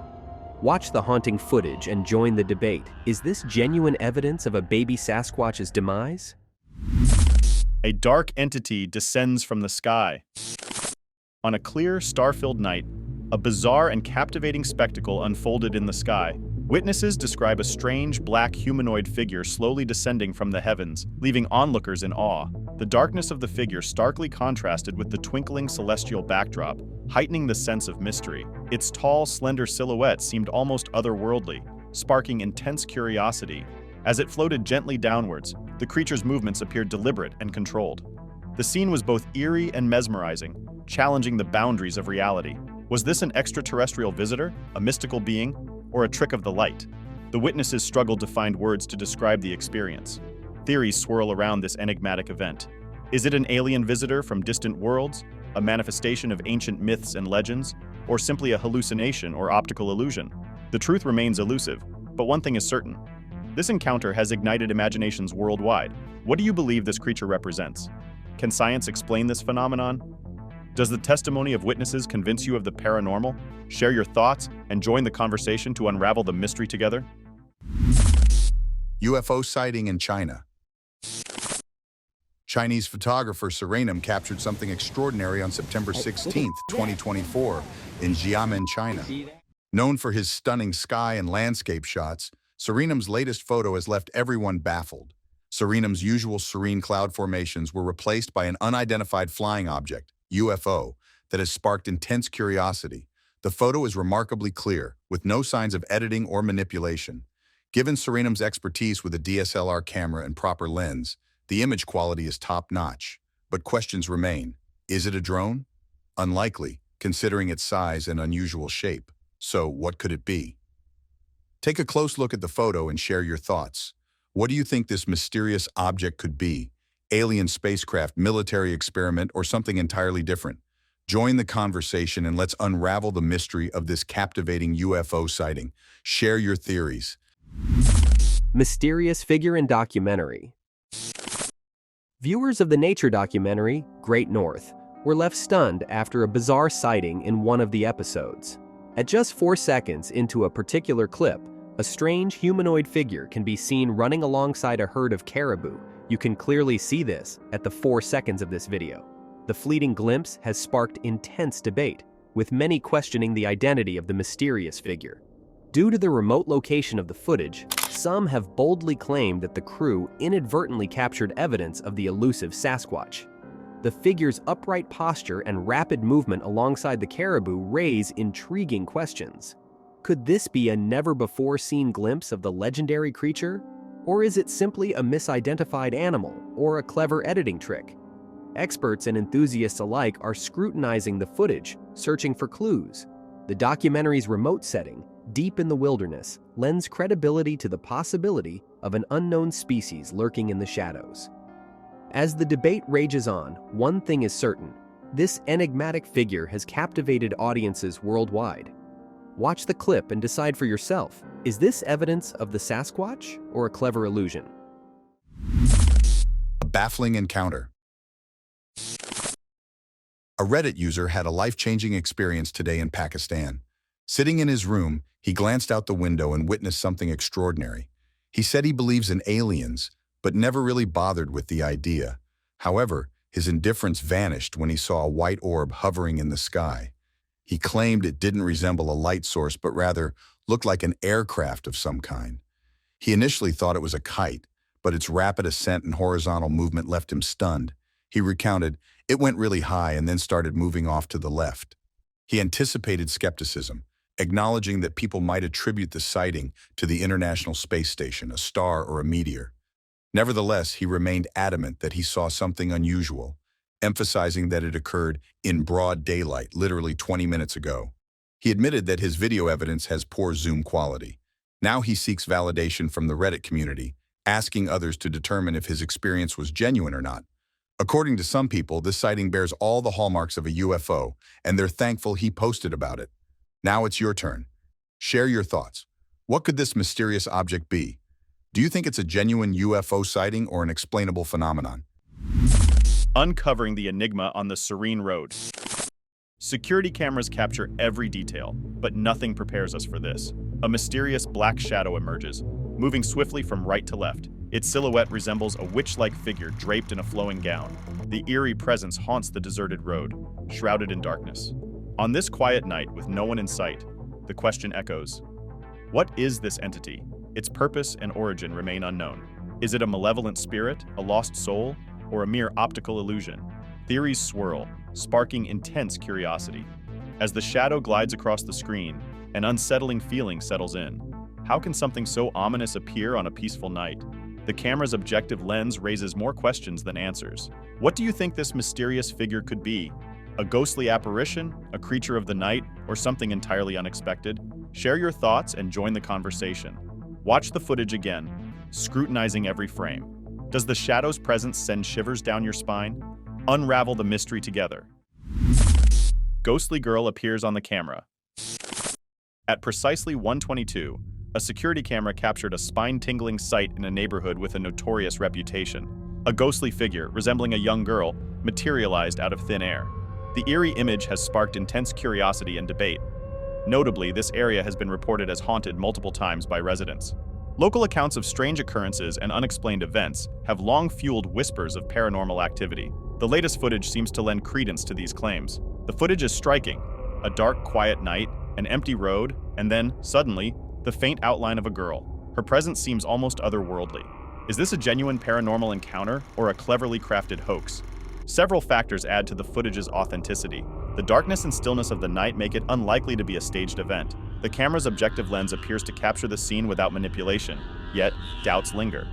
Watch the haunting footage and join the debate. Is this genuine evidence of a baby Sasquatch's demise? A dark entity descends from the sky. On a clear, star-filled night, a bizarre and captivating spectacle unfolded in the sky. Witnesses describe a strange, black humanoid figure slowly descending from the heavens, leaving onlookers in awe. The darkness of the figure starkly contrasted with the twinkling celestial backdrop, heightening the sense of mystery. Its tall, slender silhouette seemed almost otherworldly, sparking intense curiosity. As it floated gently downwards, the creature's movements appeared deliberate and controlled. The scene was both eerie and mesmerizing, challenging the boundaries of reality. Was this an extraterrestrial visitor, a mystical being, or a trick of the light? The witnesses struggled to find words to describe the experience. Theories swirl around this enigmatic event. Is it an alien visitor from distant worlds, a manifestation of ancient myths and legends, or simply a hallucination or optical illusion? The truth remains elusive, but one thing is certain. This encounter has ignited imaginations worldwide. What do you believe this creature represents? Can science explain this phenomenon? Does the testimony of witnesses convince you of the paranormal? Share your thoughts and join the conversation to unravel the mystery together. UFO sighting in China. Chinese photographer Suriname captured something extraordinary on September 16, 2024, in Xiamen, China. Known for his stunning sky and landscape shots, Suriname's latest photo has left everyone baffled. Suriname's usual serene cloud formations were replaced by an unidentified flying object, UFO, that has sparked intense curiosity. The photo is remarkably clear, with no signs of editing or manipulation. Given Suriname's expertise with a DSLR camera and proper lens, the image quality is top-notch. But questions remain. Is it a drone? Unlikely, considering its size and unusual shape. So, what could it be? Take a close look at the photo and share your thoughts. What do you think this mysterious object could be? Alien spacecraft, military experiment, or something entirely different? Join the conversation and let's unravel the mystery of this captivating UFO sighting. Share your theories. Mysterious figure in documentary. Viewers of the nature documentary, Great North, were left stunned after a bizarre sighting in one of the episodes. At just 4 seconds into a particular clip, a strange humanoid figure can be seen running alongside a herd of caribou. You can clearly see this at the 4 seconds of this video. The fleeting glimpse has sparked intense debate, with many questioning the identity of the mysterious figure. Due to the remote location of the footage, some have boldly claimed that the crew inadvertently captured evidence of the elusive Sasquatch. The figure's upright posture and rapid movement alongside the caribou raise intriguing questions. Could this be a never-before-seen glimpse of the legendary creature? Or is it simply a misidentified animal or a clever editing trick? Experts and enthusiasts alike are scrutinizing the footage, searching for clues. The documentary's remote setting, deep in the wilderness, lends credibility to the possibility of an unknown species lurking in the shadows. As the debate rages on, one thing is certain: this enigmatic figure has captivated audiences worldwide. Watch the clip and decide for yourself, is this evidence of the Sasquatch or a clever illusion? A baffling encounter. A Reddit user had a life-changing experience today in Pakistan. Sitting in his room, he glanced out the window and witnessed something extraordinary. He said he believes in aliens, but never really bothered with the idea. However, his indifference vanished when he saw a white orb hovering in the sky. He claimed it didn't resemble a light source, but rather looked like an aircraft of some kind. He initially thought it was a kite, but its rapid ascent and horizontal movement left him stunned. He recounted, "It went really high and then started moving off to the left." He anticipated skepticism, acknowledging that people might attribute the sighting to the International Space Station, a star or a meteor. Nevertheless, he remained adamant that he saw something unusual, emphasizing that it occurred in broad daylight, literally 20 minutes ago. He admitted that his video evidence has poor zoom quality. Now he seeks validation from the Reddit community, asking others to determine if his experience was genuine or not. According to some people, this sighting bears all the hallmarks of a UFO, and they're thankful he posted about it. Now it's your turn. Share your thoughts. What could this mysterious object be? Do you think it's a genuine UFO sighting or an explainable phenomenon? Uncovering the Enigma on the Serene Road. Security cameras capture every detail, but nothing prepares us for this. A mysterious black shadow emerges, moving swiftly from right to left. Its silhouette resembles a witch-like figure draped in a flowing gown. The eerie presence haunts the deserted road, shrouded in darkness. On this quiet night, with no one in sight, the question echoes: what is this entity? Its purpose and origin remain unknown. Is it a malevolent spirit, a lost soul, or a mere optical illusion? Theories swirl, sparking intense curiosity. As the shadow glides across the screen, an unsettling feeling settles in. How can something so ominous appear on a peaceful night? The camera's objective lens raises more questions than answers. What do you think this mysterious figure could be? A ghostly apparition, a creature of the night, or something entirely unexpected? Share your thoughts and join the conversation. Watch the footage again, scrutinizing every frame. Does the shadow's presence send shivers down your spine? Unravel the mystery together. Ghostly girl appears on the camera. At precisely 1:22, a security camera captured a spine-tingling sight in a neighborhood with a notorious reputation. A ghostly figure, resembling a young girl, materialized out of thin air. The eerie image has sparked intense curiosity and debate. Notably, this area has been reported as haunted multiple times by residents. Local accounts of strange occurrences and unexplained events have long fueled whispers of paranormal activity. The latest footage seems to lend credence to these claims. The footage is striking: a dark, quiet night, an empty road, and then, suddenly, the faint outline of a girl. Her presence seems almost otherworldly. Is this a genuine paranormal encounter or a cleverly crafted hoax? Several factors add to the footage's authenticity. The darkness and stillness of the night make it unlikely to be a staged event. The camera's objective lens appears to capture the scene without manipulation, yet doubts linger.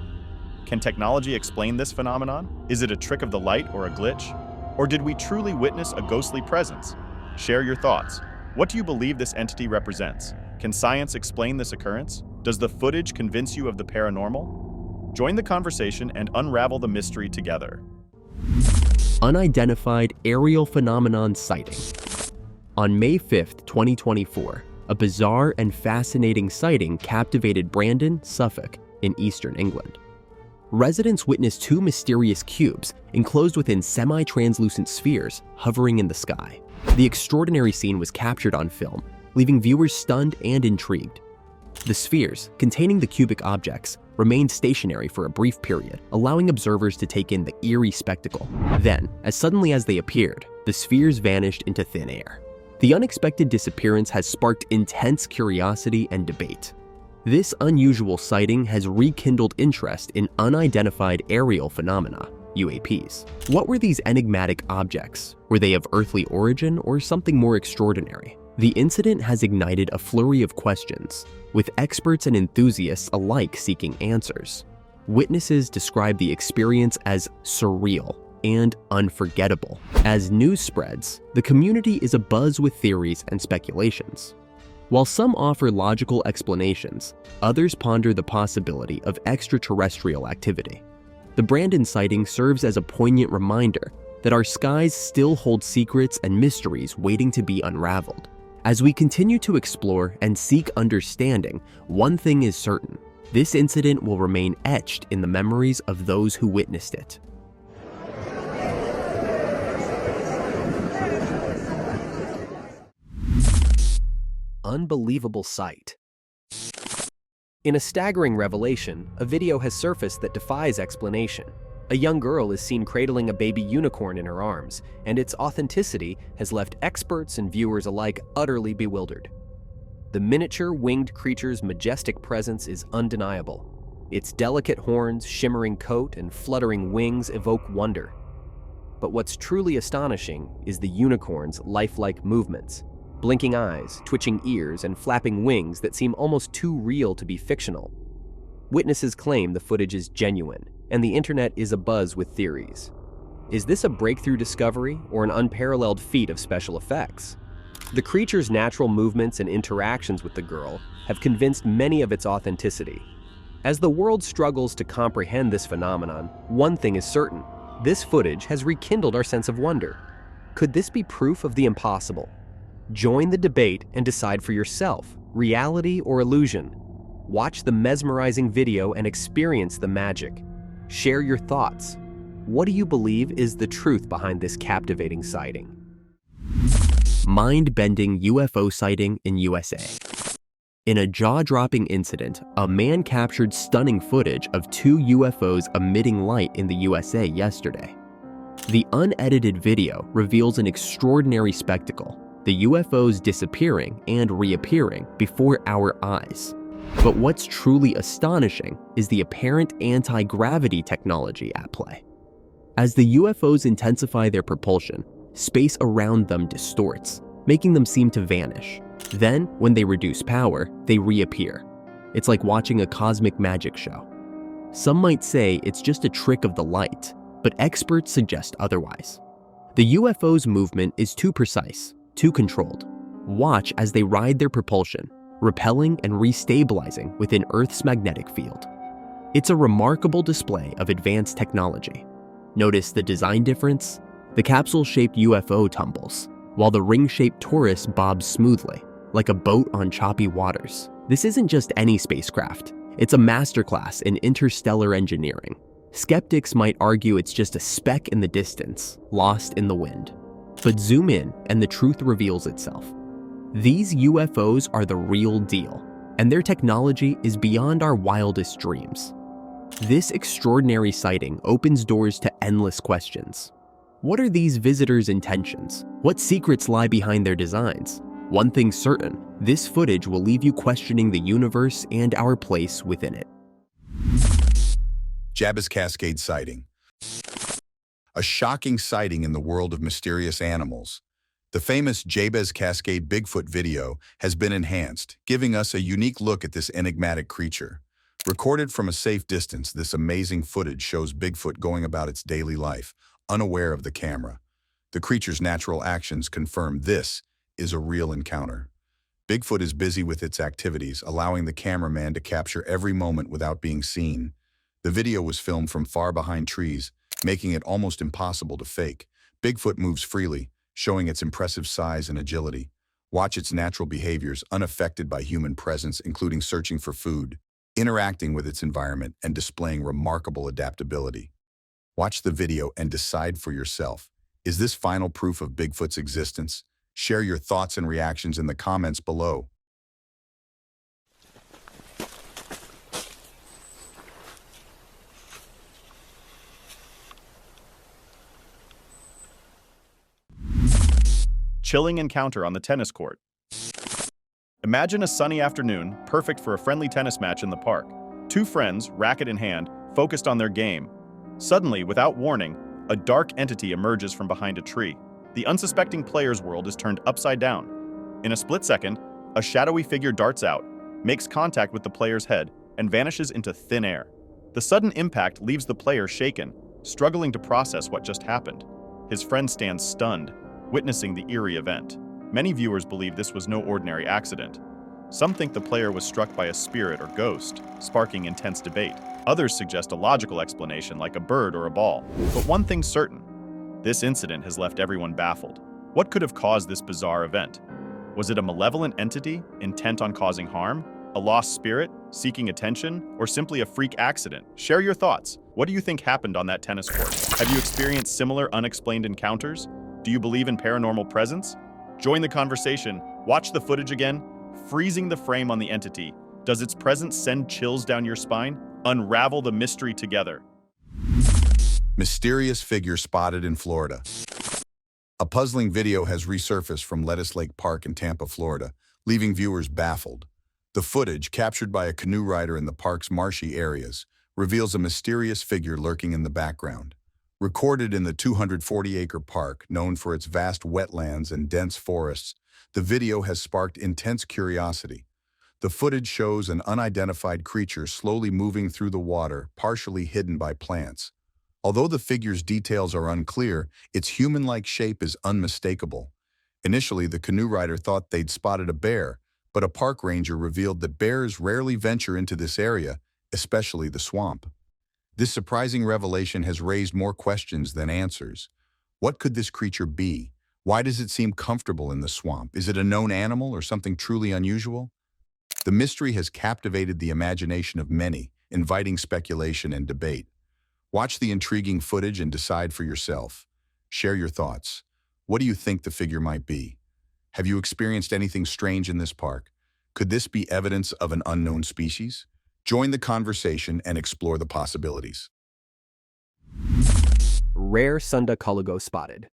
Can technology explain this phenomenon? Is it a trick of the light or a glitch? Or did we truly witness a ghostly presence? Share your thoughts. What do you believe this entity represents? Can science explain this occurrence? Does the footage convince you of the paranormal? Join the conversation and unravel the mystery together. Unidentified aerial phenomenon sighting. On May 5, 2024, a bizarre and fascinating sighting captivated Brandon, Suffolk, in eastern England. Residents witnessed two mysterious cubes enclosed within semi-translucent spheres hovering in the sky. The extraordinary scene was captured on film, leaving viewers stunned and intrigued. The spheres, containing the cubic objects, remained stationary for a brief period, allowing observers to take in the eerie spectacle. Then, as suddenly as they appeared, the spheres vanished into thin air. The unexpected disappearance has sparked intense curiosity and debate. This unusual sighting has rekindled interest in unidentified aerial phenomena, UAPs. What were these enigmatic objects? Were they of earthly origin or something more extraordinary? The incident has ignited a flurry of questions, with experts and enthusiasts alike seeking answers. Witnesses describe the experience as surreal and unforgettable. As news spreads, the community is abuzz with theories and speculations. While some offer logical explanations, others ponder the possibility of extraterrestrial activity. The Brandon sighting serves as a poignant reminder that our skies still hold secrets and mysteries waiting to be unraveled. As we continue to explore and seek understanding, one thing is certain: this incident will remain etched in the memories of those who witnessed it. Unbelievable sight. In a staggering revelation, a video has surfaced that defies explanation. A young girl is seen cradling a baby unicorn in her arms, and its authenticity has left experts and viewers alike utterly bewildered. The miniature winged creature's majestic presence is undeniable. Its delicate horns, shimmering coat, and fluttering wings evoke wonder. But what's truly astonishing is the unicorn's lifelike movements. Blinking eyes, twitching ears, and flapping wings that seem almost too real to be fictional. Witnesses claim the footage is genuine, and the internet is abuzz with theories. Is this a breakthrough discovery or an unparalleled feat of special effects? The creature's natural movements and interactions with the girl have convinced many of its authenticity. As the world struggles to comprehend this phenomenon, one thing is certain: this footage has rekindled our sense of wonder. Could this be proof of the impossible? Join the debate and decide for yourself: reality or illusion? Watch the mesmerizing video and experience the magic. Share your thoughts. What do you believe is the truth behind this captivating sighting? Mind-bending UFO sighting in USA. In a jaw-dropping incident, a man captured stunning footage of two UFOs emitting light in the USA yesterday. The unedited video reveals an extraordinary spectacle: the UFOs disappearing and reappearing before our eyes. But what's truly astonishing is the apparent anti-gravity technology at play. As the UFOs intensify their propulsion, space around them distorts, making them seem to vanish. Then, when they reduce power, they reappear. It's like watching a cosmic magic show. Some might say it's just a trick of the light, but experts suggest otherwise. The UFO's movement is too precise, too controlled. Watch as they ride their propulsion, repelling and restabilizing within Earth's magnetic field. It's a remarkable display of advanced technology. Notice the design difference? The capsule-shaped UFO tumbles, while the ring-shaped Taurus bobs smoothly, like a boat on choppy waters. This isn't just any spacecraft. It's a masterclass in interstellar engineering. Skeptics might argue it's just a speck in the distance, lost in the wind. But zoom in and the truth reveals itself. These UFOs are the real deal, and their technology is beyond our wildest dreams. This extraordinary sighting opens doors to endless questions. What are these visitors' intentions? What secrets lie behind their designs? One thing's certain, this footage will leave you questioning the universe and our place within it. Jabz Cascade sighting. A shocking sighting in the world of mysterious animals. The famous Jabz Cascade Bigfoot video has been enhanced, giving us a unique look at this enigmatic creature. Recorded from a safe distance, this amazing footage shows Bigfoot going about its daily life, unaware of the camera. The creature's natural actions confirm this is a real encounter. Bigfoot is busy with its activities, allowing the cameraman to capture every moment without being seen. The video was filmed from far behind trees, making it almost impossible to fake. Bigfoot moves freely, showing its impressive size and agility. Watch its natural behaviors unaffected by human presence, including searching for food, interacting with its environment, and displaying remarkable adaptability. Watch the video and decide for yourself. Is this final proof of Bigfoot's existence? Share your thoughts and reactions in the comments below. Chilling encounter on the tennis court. Imagine a sunny afternoon, perfect for a friendly tennis match in the park. Two friends, racket in hand, focused on their game. Suddenly, without warning, a dark entity emerges from behind a tree. The unsuspecting player's world is turned upside down. In a split second, a shadowy figure darts out, makes contact with the player's head, and vanishes into thin air. The sudden impact leaves the player shaken, struggling to process what just happened. His friend stands stunned, witnessing the eerie event. Many viewers believe this was no ordinary accident. Some think the player was struck by a spirit or ghost, sparking intense debate. Others suggest a logical explanation like a bird or a ball. But one thing's certain, this incident has left everyone baffled. What could have caused this bizarre event? Was it a malevolent entity intent on causing harm? A lost spirit seeking attention? Or simply a freak accident? Share your thoughts. What do you think happened on that tennis court? Have you experienced similar unexplained encounters? Do you believe in paranormal presence? Join the conversation. Watch the footage again. Freezing the frame on the entity. Does its presence send chills down your spine? Unravel the mystery together. Mysterious figure spotted in Florida. A puzzling video has resurfaced from Lettuce Lake Park in Tampa, Florida, leaving viewers baffled. The footage, captured by a canoe rider in the park's marshy areas, reveals a mysterious figure lurking in the background. Recorded in the 240-acre park, known for its vast wetlands and dense forests, the video has sparked intense curiosity. The footage shows an unidentified creature slowly moving through the water, partially hidden by plants. Although the figure's details are unclear, its human-like shape is unmistakable. Initially, the canoe rider thought they'd spotted a bear, but a park ranger revealed that bears rarely venture into this area, especially the swamp. This surprising revelation has raised more questions than answers. What could this creature be? Why does it seem comfortable in the swamp? Is it a known animal or something truly unusual? The mystery has captivated the imagination of many, inviting speculation and debate. Watch the intriguing footage and decide for yourself. Share your thoughts. What do you think the figure might be? Have you experienced anything strange in this park? Could this be evidence of an unknown species? Join the conversation and explore the possibilities. Rare Sunda Kugo spotted.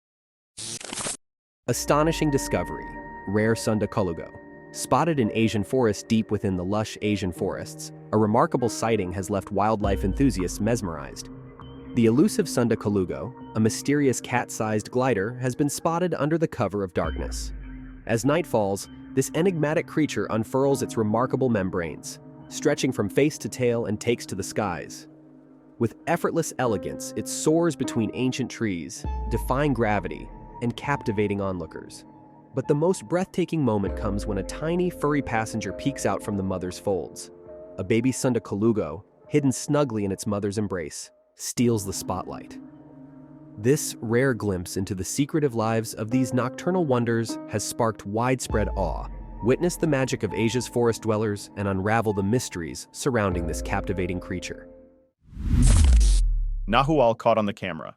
Astonishing discovery. Rare Sunda Kugo. Spotted in Asian forest deep within the lush Asian forests, a remarkable sighting has left wildlife enthusiasts mesmerized. The elusive Sunda Kugo, a mysterious cat-sized glider, has been spotted under the cover of darkness. As night falls, this enigmatic creature unfurls its remarkable membranes, stretching from face to tail and takes to the skies. With effortless elegance, it soars between ancient trees, defying gravity and captivating onlookers. But the most breathtaking moment comes when a tiny, furry passenger peeks out from the mother's folds. A baby Sunda Kugo, hidden snugly in its mother's embrace, steals the spotlight. This rare glimpse into the secretive lives of these nocturnal wonders has sparked widespread awe. Witness the magic of Asia's forest dwellers and unravel the mysteries surrounding this captivating creature. Nawal caught on the camera.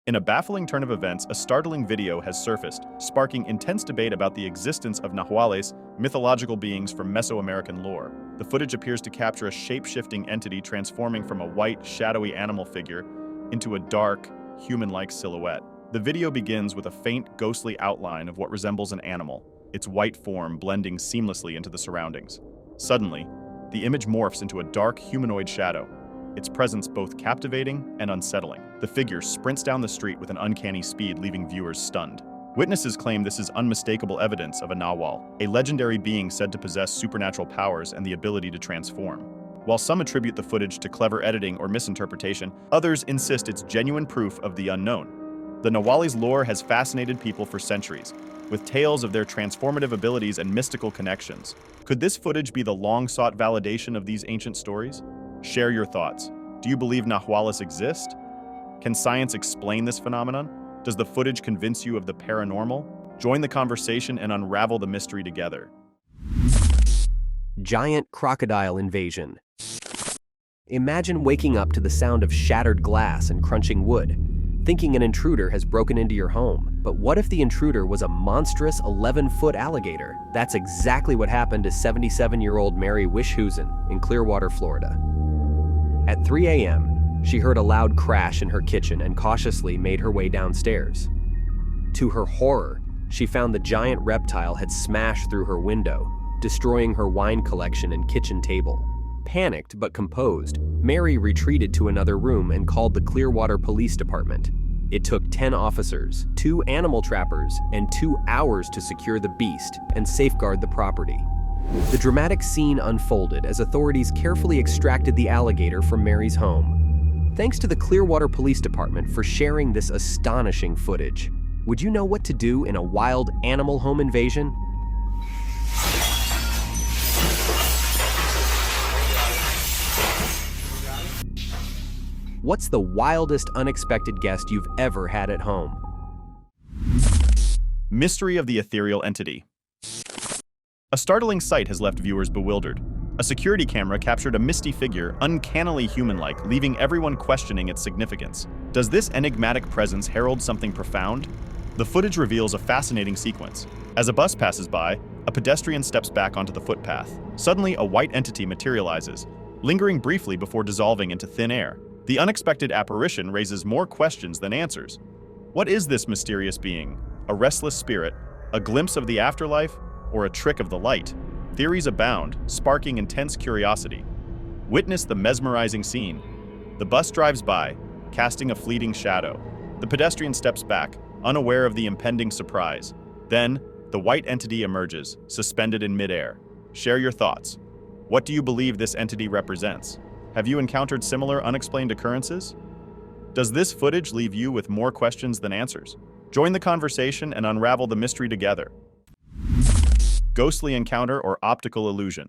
In a baffling turn of events, a startling video has surfaced, sparking intense debate about the existence of nawales, mythological beings from Mesoamerican lore. The footage appears to capture a shape-shifting entity transforming from a white, shadowy animal figure into a dark, human-like silhouette. The video begins with a faint, ghostly outline of what resembles an animal, its white form blending seamlessly into the surroundings. Suddenly, the image morphs into a dark, humanoid shadow, its presence both captivating and unsettling. The figure sprints down the street with an uncanny speed, leaving viewers stunned. Witnesses claim this is unmistakable evidence of a nawal, a legendary being said to possess supernatural powers and the ability to transform. While some attribute the footage to clever editing or misinterpretation, others insist it's genuine proof of the unknown. The nawali's lore has fascinated people for centuries, with tales of their transformative abilities and mystical connections. Could this footage be the long-sought validation of these ancient stories? Share your thoughts. Do you believe nahuales exist? Can science explain this phenomenon? Does the footage convince you of the paranormal? Join the conversation and unravel the mystery together. Giant crocodile invasion. Imagine waking up to the sound of shattered glass and crunching wood, thinking an intruder has broken into your home. But what if the intruder was a monstrous 11-foot alligator? That's exactly what happened to 77-year-old Mary Wishhusen in Clearwater, Florida. At 3 a.m., she heard a loud crash in her kitchen and cautiously made her way downstairs. To her horror, she found the giant reptile had smashed through her window, destroying her wine collection and kitchen table. Panicked but composed, Mary retreated to another room and called the Clearwater Police Department. It took 10 officers, 2 animal trappers, and 2 hours to secure the beast and safeguard the property. The dramatic scene unfolded as authorities carefully extracted the alligator from Mary's home. Thanks to the Clearwater Police Department for sharing this astonishing footage. Would you know what to do in a wild animal home invasion? What's the wildest unexpected guest you've ever had at home? Mystery of the ethereal entity. A startling sight has left viewers bewildered. A security camera captured a misty figure, uncannily human-like, leaving everyone questioning its significance. Does this enigmatic presence herald something profound? The footage reveals a fascinating sequence. As a bus passes by, a pedestrian steps back onto the footpath. Suddenly, a white entity materializes, lingering briefly before dissolving into thin air. The unexpected apparition raises more questions than answers. What is this mysterious being? A restless spirit? A glimpse of the afterlife? Or a trick of the light? Theories abound, sparking intense curiosity. Witness the mesmerizing scene. The bus drives by, casting a fleeting shadow. The pedestrian steps back, unaware of the impending surprise. Then, the white entity emerges, suspended in midair. Share your thoughts. What do you believe this entity represents? Have you encountered similar unexplained occurrences? Does this footage leave you with more questions than answers? Join the conversation and unravel the mystery together. Ghostly encounter or optical illusion.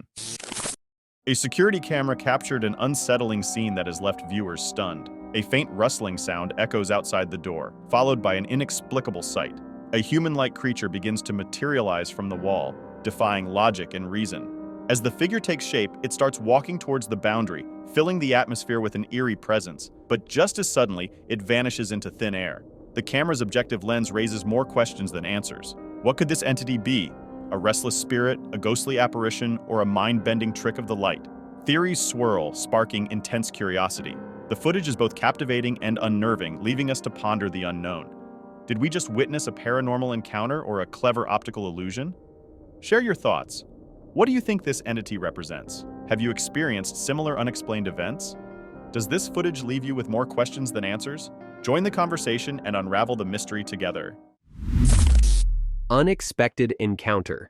A security camera captured an unsettling scene that has left viewers stunned. A faint rustling sound echoes outside the door, followed by an inexplicable sight. A human-like creature begins to materialize from the wall, defying logic and reason. As the figure takes shape, it starts walking towards the boundary, filling the atmosphere with an eerie presence. But just as suddenly, it vanishes into thin air. The camera's objective lens raises more questions than answers. What could this entity be? A restless spirit, a ghostly apparition, or a mind-bending trick of the light? Theories swirl, sparking intense curiosity. The footage is both captivating and unnerving, leaving us to ponder the unknown. Did we just witness a paranormal encounter or a clever optical illusion? Share your thoughts. What do you think this entity represents? Have you experienced similar unexplained events? Does this footage leave you with more questions than answers? Join the conversation and unravel the mystery together. Unexpected encounter.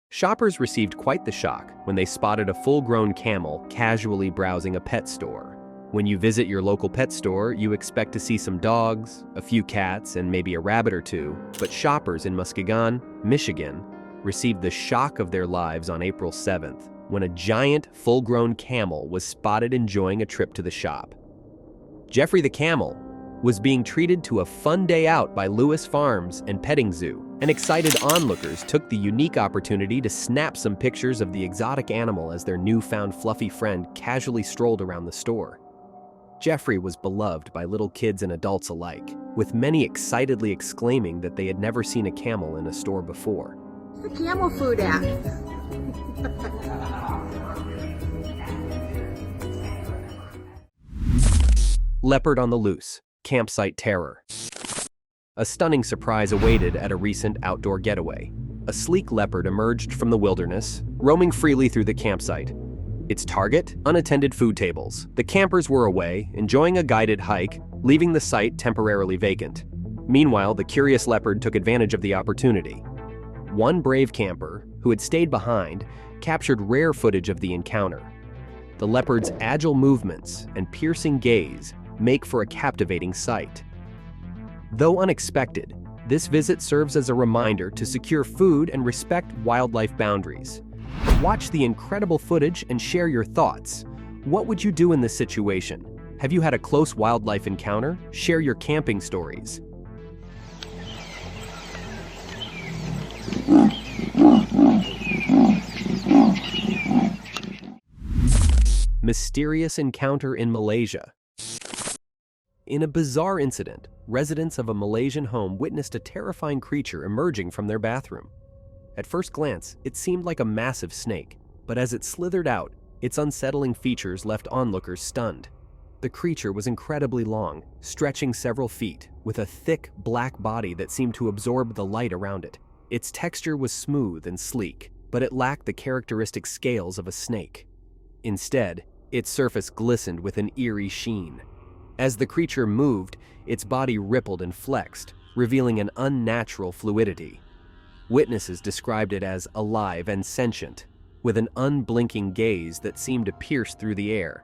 Shoppers received quite the shock when they spotted a full-grown camel casually browsing a pet store. When you visit your local pet store, you expect to see some dogs, a few cats, and maybe a rabbit or two, but shoppers in Muskegon, Michigan, received the shock of their lives on April 7th when a giant, full-grown camel was spotted enjoying a trip to the shop. Jeffrey the camel was being treated to a fun day out by Lewis Farms and Petting Zoo, and excited onlookers took the unique opportunity to snap some pictures of the exotic animal as their newfound fluffy friend casually strolled around the store. Jeffrey was beloved by little kids and adults alike, with many excitedly exclaiming that they had never seen a camel in a store before. Where's the camel food at? Leopard on the loose, campsite terror. A stunning surprise awaited at a recent outdoor getaway. A sleek leopard emerged from the wilderness, roaming freely through the campsite. Its target? Unattended food tables. The campers were away, enjoying a guided hike, leaving the site temporarily vacant. Meanwhile, the curious leopard took advantage of the opportunity. One brave camper, who had stayed behind, captured rare footage of the encounter. The leopard's agile movements and piercing gaze make for a captivating sight. Though unexpected, this visit serves as a reminder to secure food and respect wildlife boundaries. Watch the incredible footage and share your thoughts. What would you do in this situation? Have you had a close wildlife encounter? Share your camping stories. Mysterious encounter in Malaysia. In a bizarre incident, residents of a Malaysian home witnessed a terrifying creature emerging from their bathroom. At first glance, it seemed like a massive snake, but as it slithered out, its unsettling features left onlookers stunned. The creature was incredibly long, stretching several feet, with a thick, black body that seemed to absorb the light around it. Its texture was smooth and sleek, but it lacked the characteristic scales of a snake. Instead, its surface glistened with an eerie sheen. As the creature moved, its body rippled and flexed, revealing an unnatural fluidity. Witnesses described it as alive and sentient, with an unblinking gaze that seemed to pierce through the air.